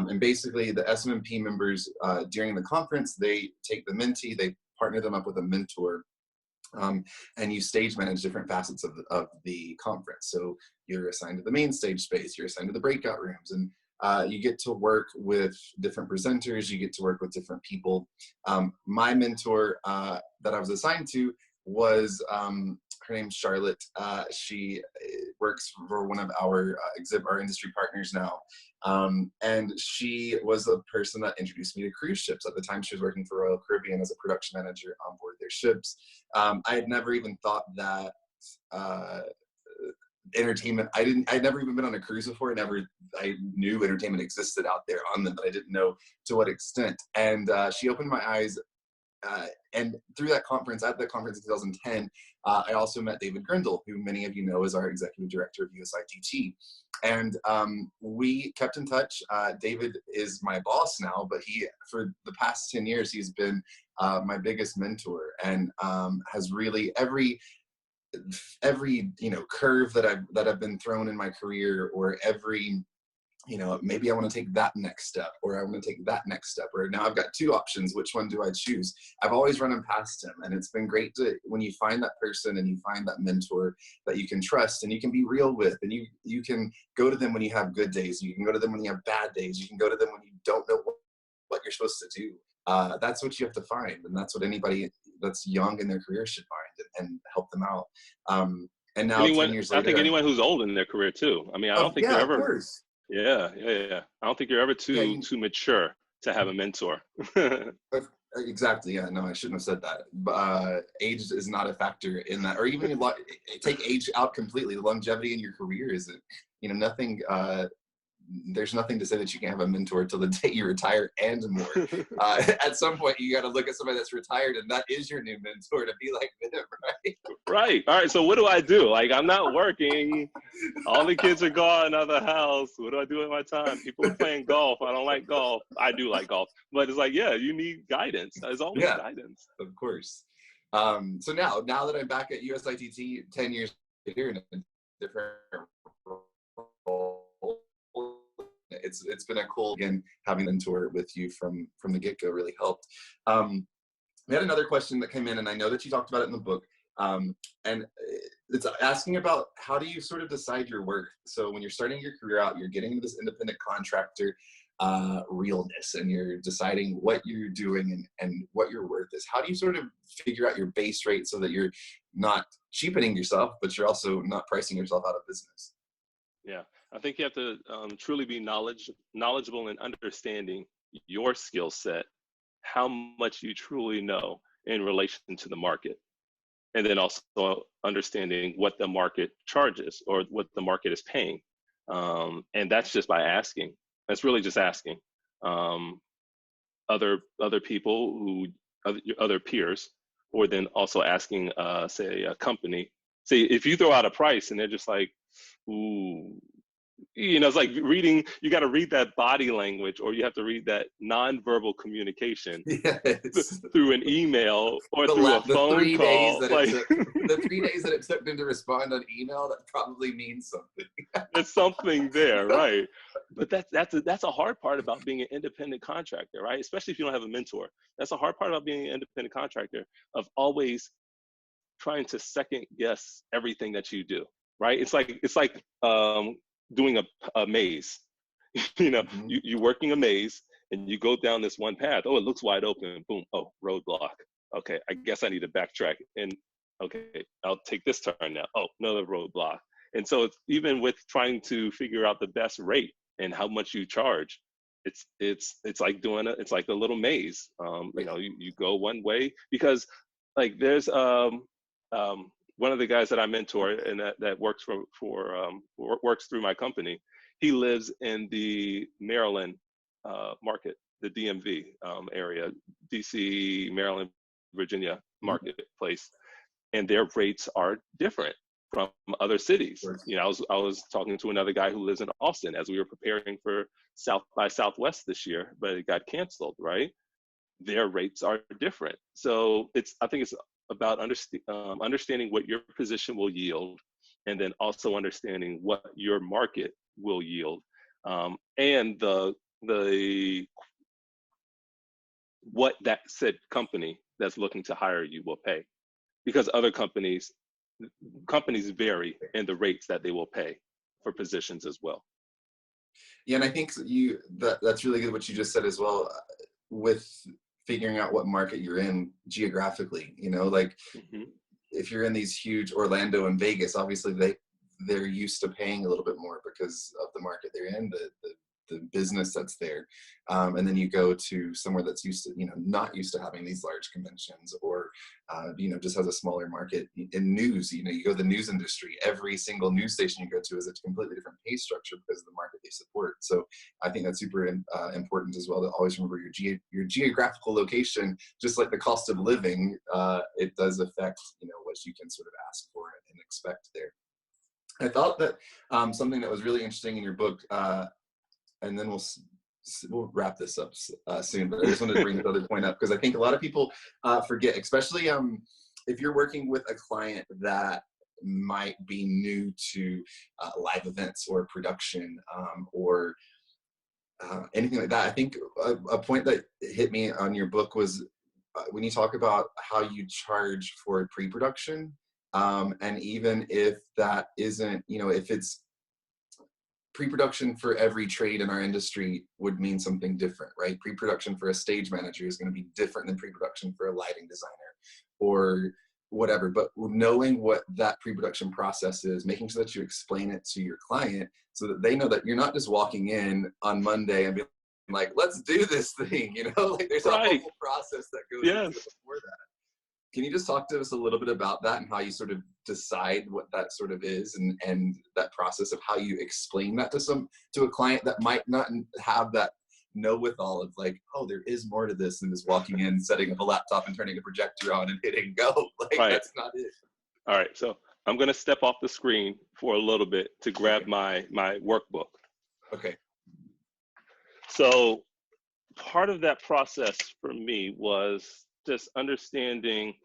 [SPEAKER 1] And basically the SMMP members during the conference, they take the mentee, they partner them up with a mentor, and you stage manage different facets of the conference. So you're assigned to the main stage space, you're assigned to the breakout rooms, and you get to work with different presenters, you get to work with different people. My mentor that I was assigned to was, her name's Charlotte. She works for one of our industry partners now. And she was the person that introduced me to cruise ships. At the time, she was working for Royal Caribbean as a production manager on board their ships. I had never even thought that entertainment, I'd never even been on a cruise before. I knew entertainment existed out there on them, but I didn't know to what extent. And she opened my eyes. And through that conference, at the conference in 2010, I also met David Grindle, who many of you know is our executive director of USITT. And we kept in touch. David is my boss now, but for the past 10 years, he's been my biggest mentor, and has really every curve that I've been thrown in my career, or every, maybe I want to take that next step, or I want to take that next step, or now I've got two options, which one do I choose? I've always run him past him. And it's been great when you find that person and you find that mentor that you can trust and you can be real with, and you can go to them when you have good days, you can go to them when you have bad days, you can go to them when you don't know what you're supposed to do. That's what you have to find, and that's what anybody that's young in their career should find, and help them out. And now 10 years later,
[SPEAKER 2] I think anyone who's old in their career too. I mean, I don't think you're ever.
[SPEAKER 1] Of course.
[SPEAKER 2] Yeah. I don't think you're ever too mature to have a mentor.
[SPEAKER 1] Exactly. Yeah. No, I shouldn't have said that. Age is not a factor in that, or even take age out completely. The longevity in your career isn't. Nothing. There's nothing to say that you can't have a mentor till the day you retire and more. At some point, you got to look at somebody that's retired, and that is your new mentor, to be like them, right?
[SPEAKER 2] Right. All right. So what do I do? Like, I'm not working. All the kids are gone out of the house. What do I do with my time? People are playing golf. I don't like golf. I do like golf, but it's like, yeah, you need guidance. There's always guidance.
[SPEAKER 1] Of course. So now that I'm back at USITT 10 years later in a different role, it's been a cool, again, having a mentor with you from the get-go really helped. We had another question that came in, and I know that you talked about it in the book, and it's asking about how do you sort of decide your worth. So when you're starting your career out, you're getting into this independent contractor realness, and you're deciding what you're doing and what your worth is. How do you sort of figure out your base rate so that you're not cheapening yourself, but you're also not pricing yourself out of business?
[SPEAKER 2] Yeah, I think you have to truly be knowledgeable in understanding your skill set, how much you truly know in relation to the market, and then also understanding what the market charges or what the market is paying. And that's just by asking. That's really just asking other people, other peers, or then also asking, say, a company. Say, if you throw out a price and they're just like, ooh, it's like reading, you got to read that body language, or you have to read that nonverbal communication through an email or through a phone call.
[SPEAKER 1] The 3 days that it took them to respond on email, that probably means something.
[SPEAKER 2] There's something there, right? But that's a hard part about being an independent contractor, right? Especially if you don't have a mentor. That's a hard part about being an independent contractor, of always trying to second guess everything that you do, right? It's like doing a maze. You know,
[SPEAKER 1] Mm-hmm.
[SPEAKER 2] you're working a maze and you go down this one path. Oh, it looks wide open. Boom. Oh, roadblock. Okay, I guess I need to backtrack. And okay, I'll take this turn now. Oh, another roadblock. And so it's even with trying to figure out the best rate and how much you charge, it's like it's like a little maze. You know, you go one way because like there's one of the guys that I mentor and that works works through my company. He lives in the Maryland market, the DMV area, DC, Maryland, Virginia marketplace, and their rates are different from other cities. You know, I was talking to another guy who lives in Austin as we were preparing for South by Southwest this year, but it got canceled, right? Their rates are different. So I think it's about understanding what your position will yield, and then also understanding what your market will yield, and what that said company that's looking to hire you will pay, because other companies vary in the rates that they will pay for positions as well.
[SPEAKER 1] Yeah, and I think that's really good what you just said as well, with figuring out what market you're in geographically. You know, like if you're in these huge Orlando and Vegas, obviously they're used to paying a little bit more because of the market they're in, the business that's there. And then you go to somewhere that's used to, not used to having these large conventions, or, just has a smaller market. In news, you go to the news industry, every single news station you go to is a completely different pay structure because of the market they support. So I think that's super important as well, to always remember your geographical location, just like the cost of living, it does affect, what you can sort of ask for and expect there. I thought that something that was really interesting in your book, and then we'll wrap this up soon, but I just wanted to bring this other point up because I think a lot of people forget, especially if you're working with a client that might be new to live events or production, or anything like that. I think a point that hit me on your book was when you talk about how you charge for pre-production, and even if that isn't, if it's pre-production for every trade in our industry would mean something different, right? Pre-production for a stage manager is going to be different than pre-production for a lighting designer or whatever. But knowing what that pre-production process is, making sure that you explain it to your client so that they know that you're not just walking in on Monday and being like, let's do this thing, like there's a whole process that goes into it before that. Can you just talk to us a little bit about that and how you sort of decide what that sort of is, and that process of how you explain that to a client that might not have that know-withal of like, oh, there is more to this than just walking in, setting up a laptop and turning a projector on and hitting go. That's not it.
[SPEAKER 2] All right, so I'm gonna step off the screen for a little bit to grab my workbook.
[SPEAKER 1] Okay.
[SPEAKER 2] So part of that process for me was just understanding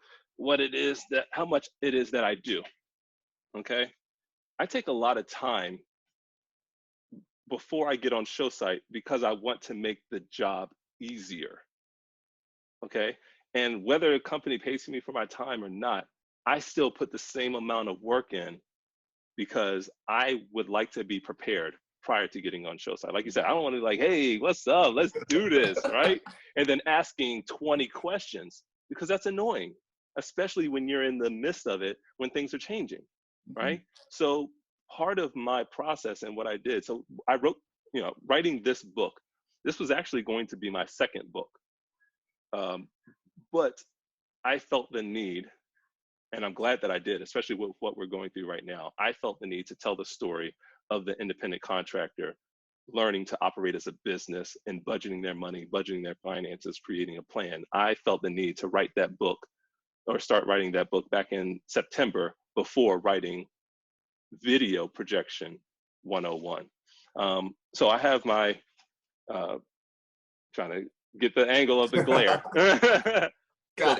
[SPEAKER 2] how much it is that I do. Okay. I take a lot of time before I get on show site because I want to make the job easier. Okay. And whether a company pays me for my time or not, I still put the same amount of work in because I would like to be prepared prior to getting on show site. Like you said, I don't want to like, hey, what's up? Let's do this, right? And then asking 20 questions, because that's annoying, especially when you're in the midst of it, when things are changing, right? So part of my process and what I did, so I wrote, writing this book, this was actually going to be my second book. But I felt the need, and I'm glad that I did, especially with what we're going through right now. I felt the need to tell the story of the independent contractor learning to operate as a business and budgeting their money, budgeting their finances, creating a plan. I felt the need to write that book, or start writing that book back in September, before writing Video Projection 101. So I have my, trying to get the angle of the glare. There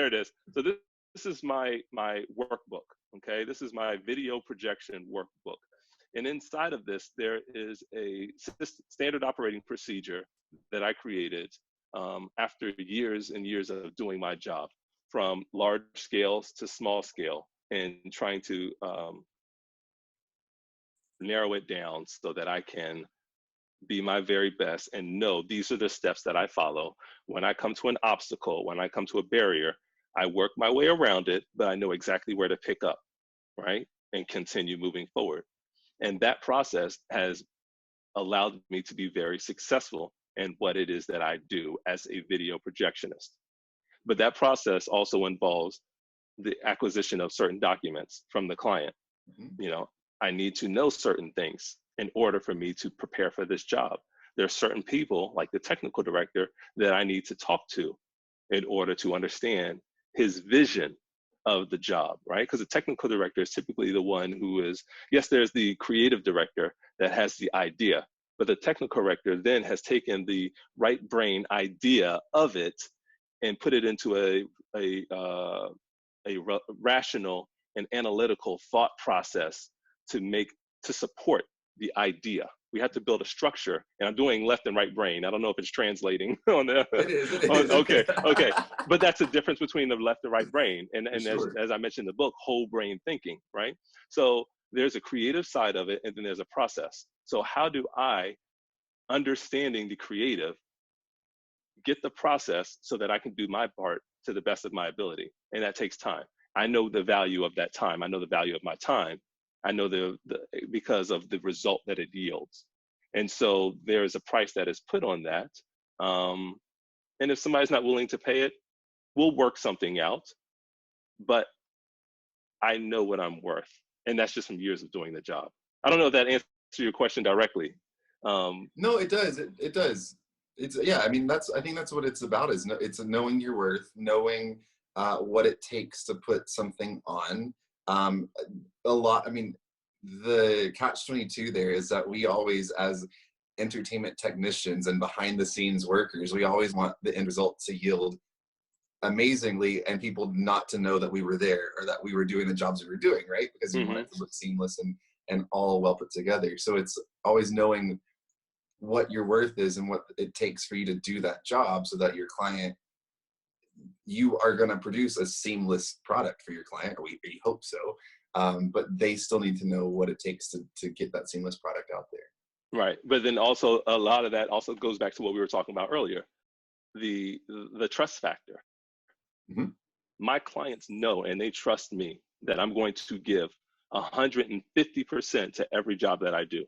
[SPEAKER 2] it is. So this is my workbook, okay? This is my video projection workbook. And inside of this, there is a standard operating procedure that I created after years and years of doing my job. from large scales to small scale and trying to narrow it down so that I can be my very best and know these are the steps that I follow. When I come to an obstacle, when I come to a barrier, I work my way around it, but I know exactly where to pick up, right? And continue moving forward. And that process has allowed me to be very successful in what it is that I do as a video projectionist. But that process also involves the acquisition of certain documents from the client. You know, I need to know certain things in order for me to prepare for this job. There are certain people, like the technical director, that I need to talk to in order to understand his vision of the job, right? Because the technical director is typically the one who is, yes, there's the creative director that has the idea, but the technical director then has taken the right brain idea of it and put it into a rational and analytical thought process to support the idea. We have to build a structure, and I'm doing left and right brain. I don't know if it's translating on the.
[SPEAKER 1] It is.
[SPEAKER 2] Okay. But that's the difference between the left and right brain, and
[SPEAKER 1] Sure.
[SPEAKER 2] as I mentioned in the book, whole brain thinking, right? So there's a creative side of it, and then there's a process. So how do I, understanding the creative, get the process so that I can do my part to the best of my ability? And that takes time. I know the value of that time. I know the value of my time. I know because of the result that it yields. And so there is a price that is put on that. And if somebody's not willing to pay it, we'll work something out. But I know what I'm worth. And that's just from years of doing the job. I don't know if that answers your question directly.
[SPEAKER 1] No, it does. It does. It's, yeah, I mean, I think that's what it's about, is it's knowing your worth, knowing what it takes to put something on. I mean, the catch-22 there is that we always, as entertainment technicians and behind the scenes workers, we always want the end result to yield amazingly and people not to know that we were there or that we were doing the jobs we were doing, right? Because you want it to look seamless and all well put together. So it's always knowing what your worth is and what it takes for you to do that job, so that your client, you are going to produce a seamless product for your client, or we hope so. But they still need to know what it takes to get that seamless product out there.
[SPEAKER 2] Right. But then also a lot of that also goes back to what we were talking about earlier, the trust factor. My clients know and they trust me that I'm going to give 150% to every job that I do.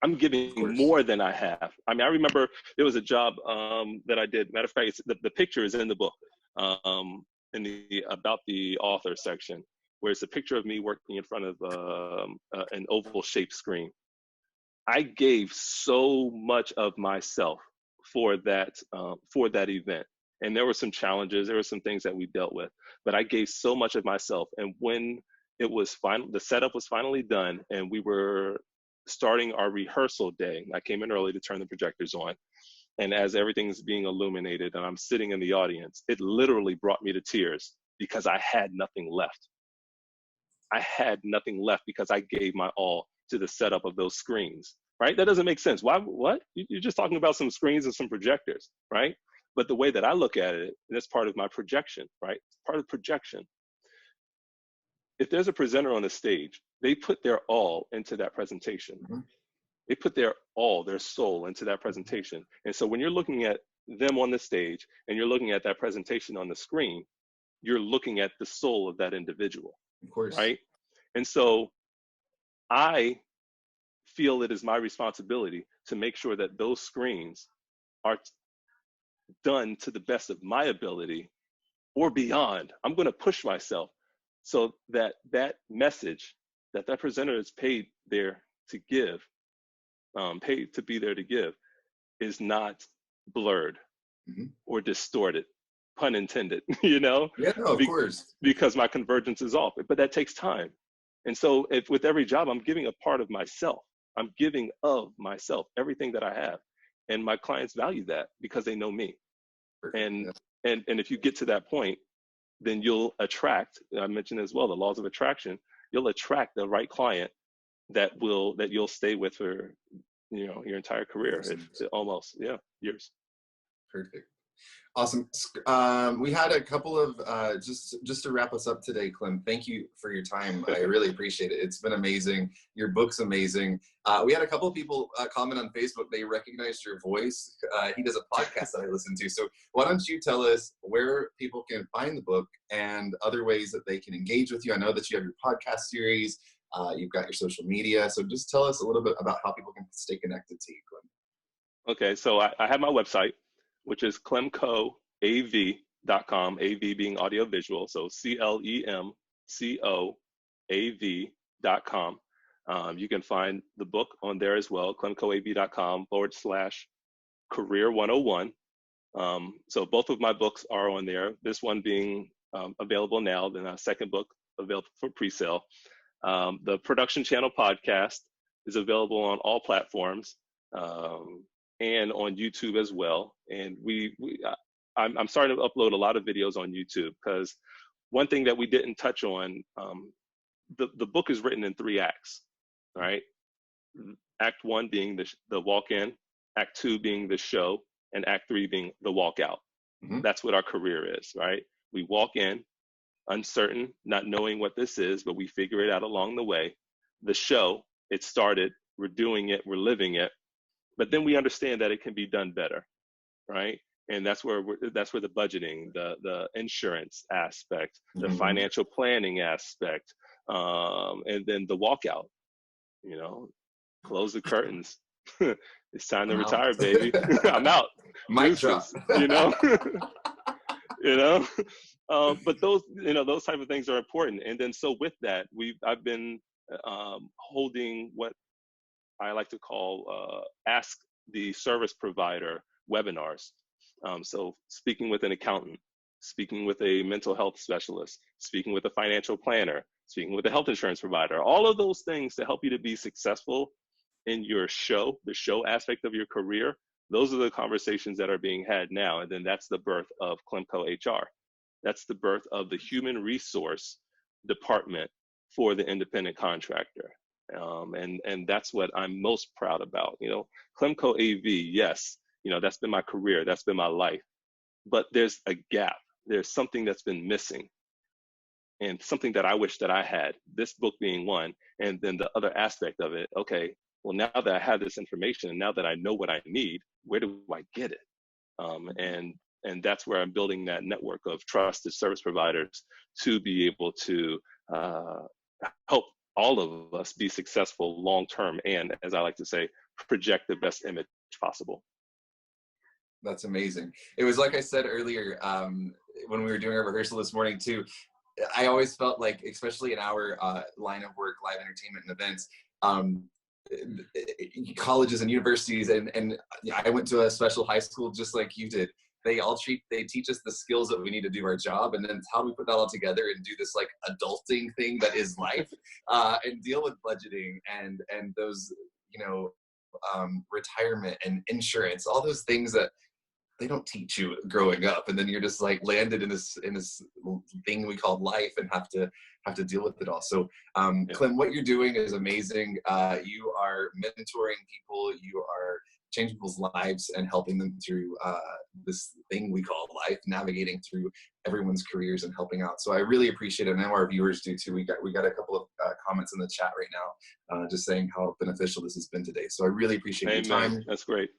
[SPEAKER 2] I'm giving more than I have. I mean, I remember there was a job that I did. Matter of fact, the picture is in the book, in the about the author section, where it's a picture of me working in front of an oval shaped screen. I gave so much of myself for that event. And there were some challenges, there were some things that we dealt with, but I gave so much of myself. And when it was the setup was finally done and we were starting our rehearsal day, I came in early to turn the projectors on. And as everything's being illuminated and I'm sitting in the audience, it literally brought me to tears because I had nothing left. I had nothing left because I gave my all to the setup of those screens, right? That doesn't make sense. Why? What? You're just talking about some screens and some projectors, right? But the way that I look at it, and that's part of my projection, right? It's part of projection. If there's a presenter on the stage, they put their all into that presentation. They put their all, their soul into that presentation. And so when you're looking at them on the stage and you're looking at that presentation on the screen, you're looking at the soul of that individual,
[SPEAKER 1] Of course.
[SPEAKER 2] Right? And so I feel it is my responsibility to make sure that those screens are done to the best of my ability or beyond. I'm going to push myself so that that message that presenter is paid there to give, paid to be there to give, is not blurred or distorted, pun intended, you know?
[SPEAKER 1] Yeah, no, of course.
[SPEAKER 2] Because my convergence is off, but that takes time. And so with every job, I'm giving a part of myself. I'm giving of myself, everything that I have. And my clients value that because they know me. And if you get to that point, then you'll attract, I mentioned as well, the laws of attraction, you'll attract the right client that you'll stay with for, your entire career, almost, years.
[SPEAKER 1] Perfect. Awesome. We had a couple of, just to wrap us up today, Clem, thank you for your time. I really appreciate it. It's been amazing. Your book's amazing. We had a couple of people comment on Facebook. They recognized your voice. He does a podcast that I listen to. So why don't you tell us where people can find the book and other ways that they can engage with you? I know that you have your podcast series. You've got your social media. So just tell us a little bit about how people can stay connected to you, Clem.
[SPEAKER 2] Okay, so I have my website, which is CLEMCO.AV.com, AV being audiovisual, so CLEMCO.AV.com. You can find the book on there as well, CLEMCO.AV.com/career 101. So both of my books are on there, this one being available now, then a second book available for pre-sale. The Production Channel podcast is available on all platforms. And on YouTube as well. And I'm starting to upload a lot of videos on YouTube, because one thing that we didn't touch on, the book is written in 3 acts, right? Act 1 being the walk-in, Act 2 being the show, and Act 3 being the walkout. Mm-hmm. That's what our career is, right? We walk in, uncertain, not knowing what this is, but we figure it out along the way. The show, it started, we're doing it, we're living it. But then we understand that it can be done better, right? And that's where the budgeting, the insurance aspect, the mm-hmm. financial planning aspect, and then the walkout. You know, close the curtains. It's time to retire, baby. I'm out.
[SPEAKER 1] Mic drop.
[SPEAKER 2] You know, you know. But those type of things are important. And then so with that, I've been holding what I like to call Ask the Service Provider webinars. So speaking with an accountant, speaking with a mental health specialist, speaking with a financial planner, speaking with a health insurance provider, all of those things to help you to be successful in your show, the show aspect of your career. Those are the conversations that are being had now. And then that's the birth of CLEMCO.HR. That's the birth of the human resource department for the independent contractor. And that's what I'm most proud about. You know, CLEMCO.AV, yes, you know, that's been my career, that's been my life, but there's a gap. There's something that's been missing, and something that I wish that I had, this book being one. And then the other aspect of it, okay, well, now that I have this information and now that I know what I need, where do I get it? And that's where I'm building that network of trusted service providers to be able to help all of us be successful long-term, and, as I like to say, project the best image possible.
[SPEAKER 1] That's amazing. It was like I said earlier, when we were doing our rehearsal this morning too, I always felt like, especially in our line of work, live entertainment and events, colleges and universities, and I went to a special high school just like you did. They teach us the skills that we need to do our job, and then how do we put that all together and do this like adulting thing that is life, and deal with budgeting and those, you know, retirement and insurance, all those things that they don't teach you growing up, and then you're just like landed in this thing we call life and have to deal with it all. So Clem, what you're doing is amazing. You are mentoring people, you are changing people's lives and helping them through this thing we call life, navigating through everyone's careers and helping out. So I really appreciate it. I know our viewers do too. We got a couple of comments in the chat right now, just saying how beneficial this has been today. So I really appreciate your time.
[SPEAKER 2] That's great.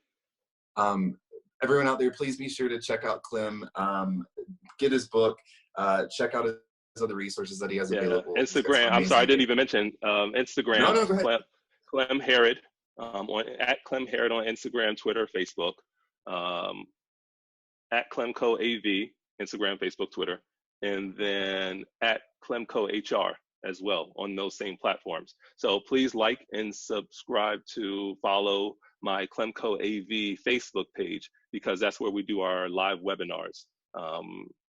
[SPEAKER 1] Everyone out there, please be sure to check out Clem, get his book, check out his other resources that he has available.
[SPEAKER 2] Instagram. I'm sorry, I didn't even mention Instagram.
[SPEAKER 1] No, go ahead.
[SPEAKER 2] Clem Harrod, at Clem Harrod on Instagram, Twitter, Facebook, at CLEMCO.AV, Instagram, Facebook, Twitter, and then at CLEMCO.HR as well on those same platforms. So please like and subscribe to follow my CLEMCO.AV Facebook page, because that's where we do our live webinars.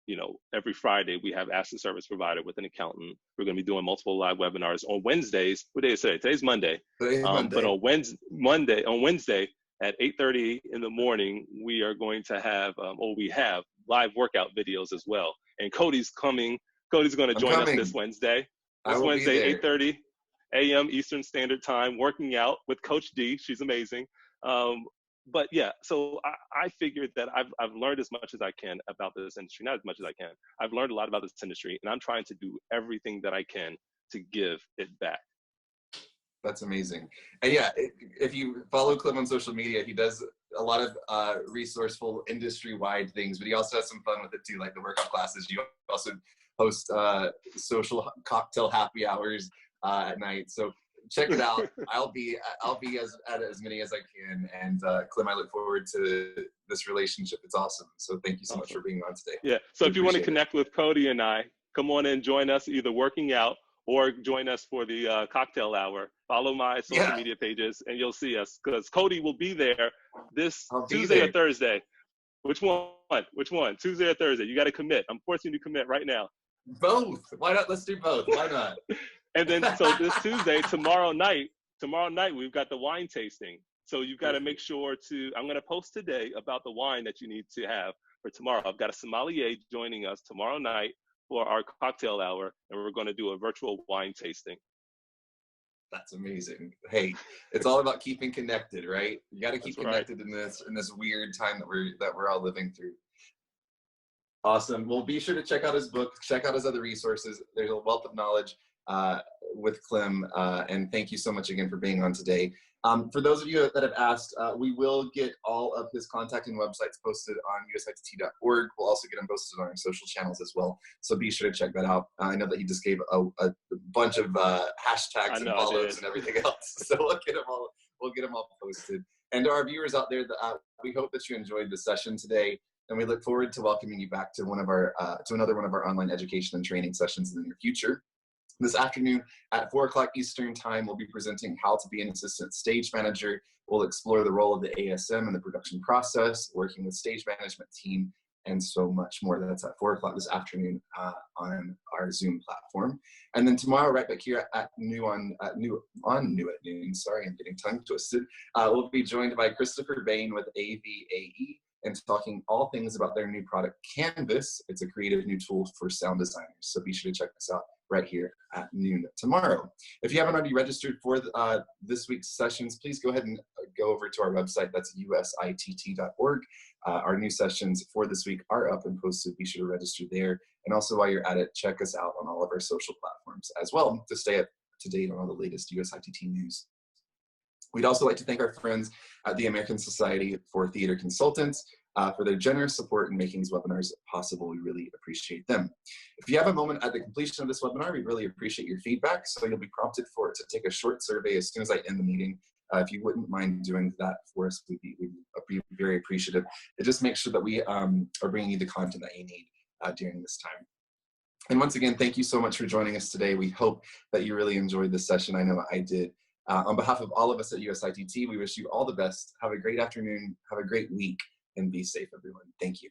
[SPEAKER 2] You know, every Friday we have Ask the Service Provider with an accountant. We're going to be doing multiple live webinars on Wednesdays. What day is today? Today's Monday. But on Wednesday at 8:30 in the morning, we are going to have, we have live workout videos as well. And Cody's coming. Cody's going to join us this Wednesday. This Wednesday, 8:30 a.m. Eastern Standard Time, working out with Coach D. She's amazing. but yeah, so I figured that I've learned as much as I can about this industry, not as much as I can. I've learned a lot about this industry, and I'm trying to do everything that I can to give it back.
[SPEAKER 1] That's amazing. And yeah, if you follow Clem on social media, he does a lot of resourceful industry-wide things, but he also has some fun with it too, like the workout classes. You also host social cocktail happy hours at night. So check it out. I'll be at as many as I can. And Clem, I look forward to this relationship. It's awesome. So thank you so much for being on today.
[SPEAKER 2] Yeah. So
[SPEAKER 1] we
[SPEAKER 2] if you want to connect with Cody and I, come on and join us either working out or join us for the cocktail hour. Follow my social media pages and you'll see us, because Cody will be there this Tuesday or Thursday. Which one? Which one? Tuesday or Thursday? You got to commit. I'm forcing you to commit right now.
[SPEAKER 1] Both. Why not? Let's do both. Why not?
[SPEAKER 2] And then, so this Tuesday, tomorrow night, we've got the wine tasting. So you've got to make sure to, I'm going to post today about the wine that you need to have for tomorrow. I've got a sommelier joining us tomorrow night for our cocktail hour, and we're going to do a virtual wine tasting.
[SPEAKER 1] That's amazing. Hey, it's all about keeping connected, right? You got to keep connected in this weird time that we're all living through. Awesome. Well, be sure to check out his book, check out his other resources. There's a wealth of knowledge with Clem, and thank you so much again for being on today. For those of you that have asked, we will get all of his contact and websites posted on USITT.org. We'll also get them posted on our social channels as well. So be sure to check that out. I know that he just gave a bunch of hashtags and follows and everything else. So we'll get them all posted. And to our viewers out there, we hope that you enjoyed the session today. And we look forward to welcoming you back to another one of our online education and training sessions in the near future. This afternoon at 4 o'clock Eastern Time, we'll be presenting How to Be an Assistant Stage Manager. We'll explore the role of the ASM in the production process, working with stage management team, and so much more. That's at 4 o'clock this afternoon on our Zoom platform. And then tomorrow, right back here at New at Noon, sorry, I'm getting tongue twisted, we'll be joined by Christopher Bain with AVAE, and talking all things about their new product, Canvas. It's a creative new tool for sound designers. So be sure to check this out right here at noon tomorrow. If you haven't already registered for this week's sessions, please go ahead and go over to our website. That's USITT.org. Our new sessions for this week are up and posted. Be sure to register there. And also while you're at it, check us out on all of our social platforms as well to stay up to date on all the latest USITT news. We'd also like to thank our friends at the American Society for Theater Consultants for their generous support in making these webinars possible. We really appreciate them. If you have a moment at the completion of this webinar, we'd really appreciate your feedback. So you'll be prompted to take a short survey as soon as I end the meeting. If you wouldn't mind doing that for us, we'd be very appreciative. It just makes sure that we are bringing you the content that you need during this time. And once again, thank you so much for joining us today. We hope that you really enjoyed this session. I know I did. On behalf of all of us at USITT, we wish you all the best. Have a great afternoon, have a great week, and be safe, everyone. Thank you.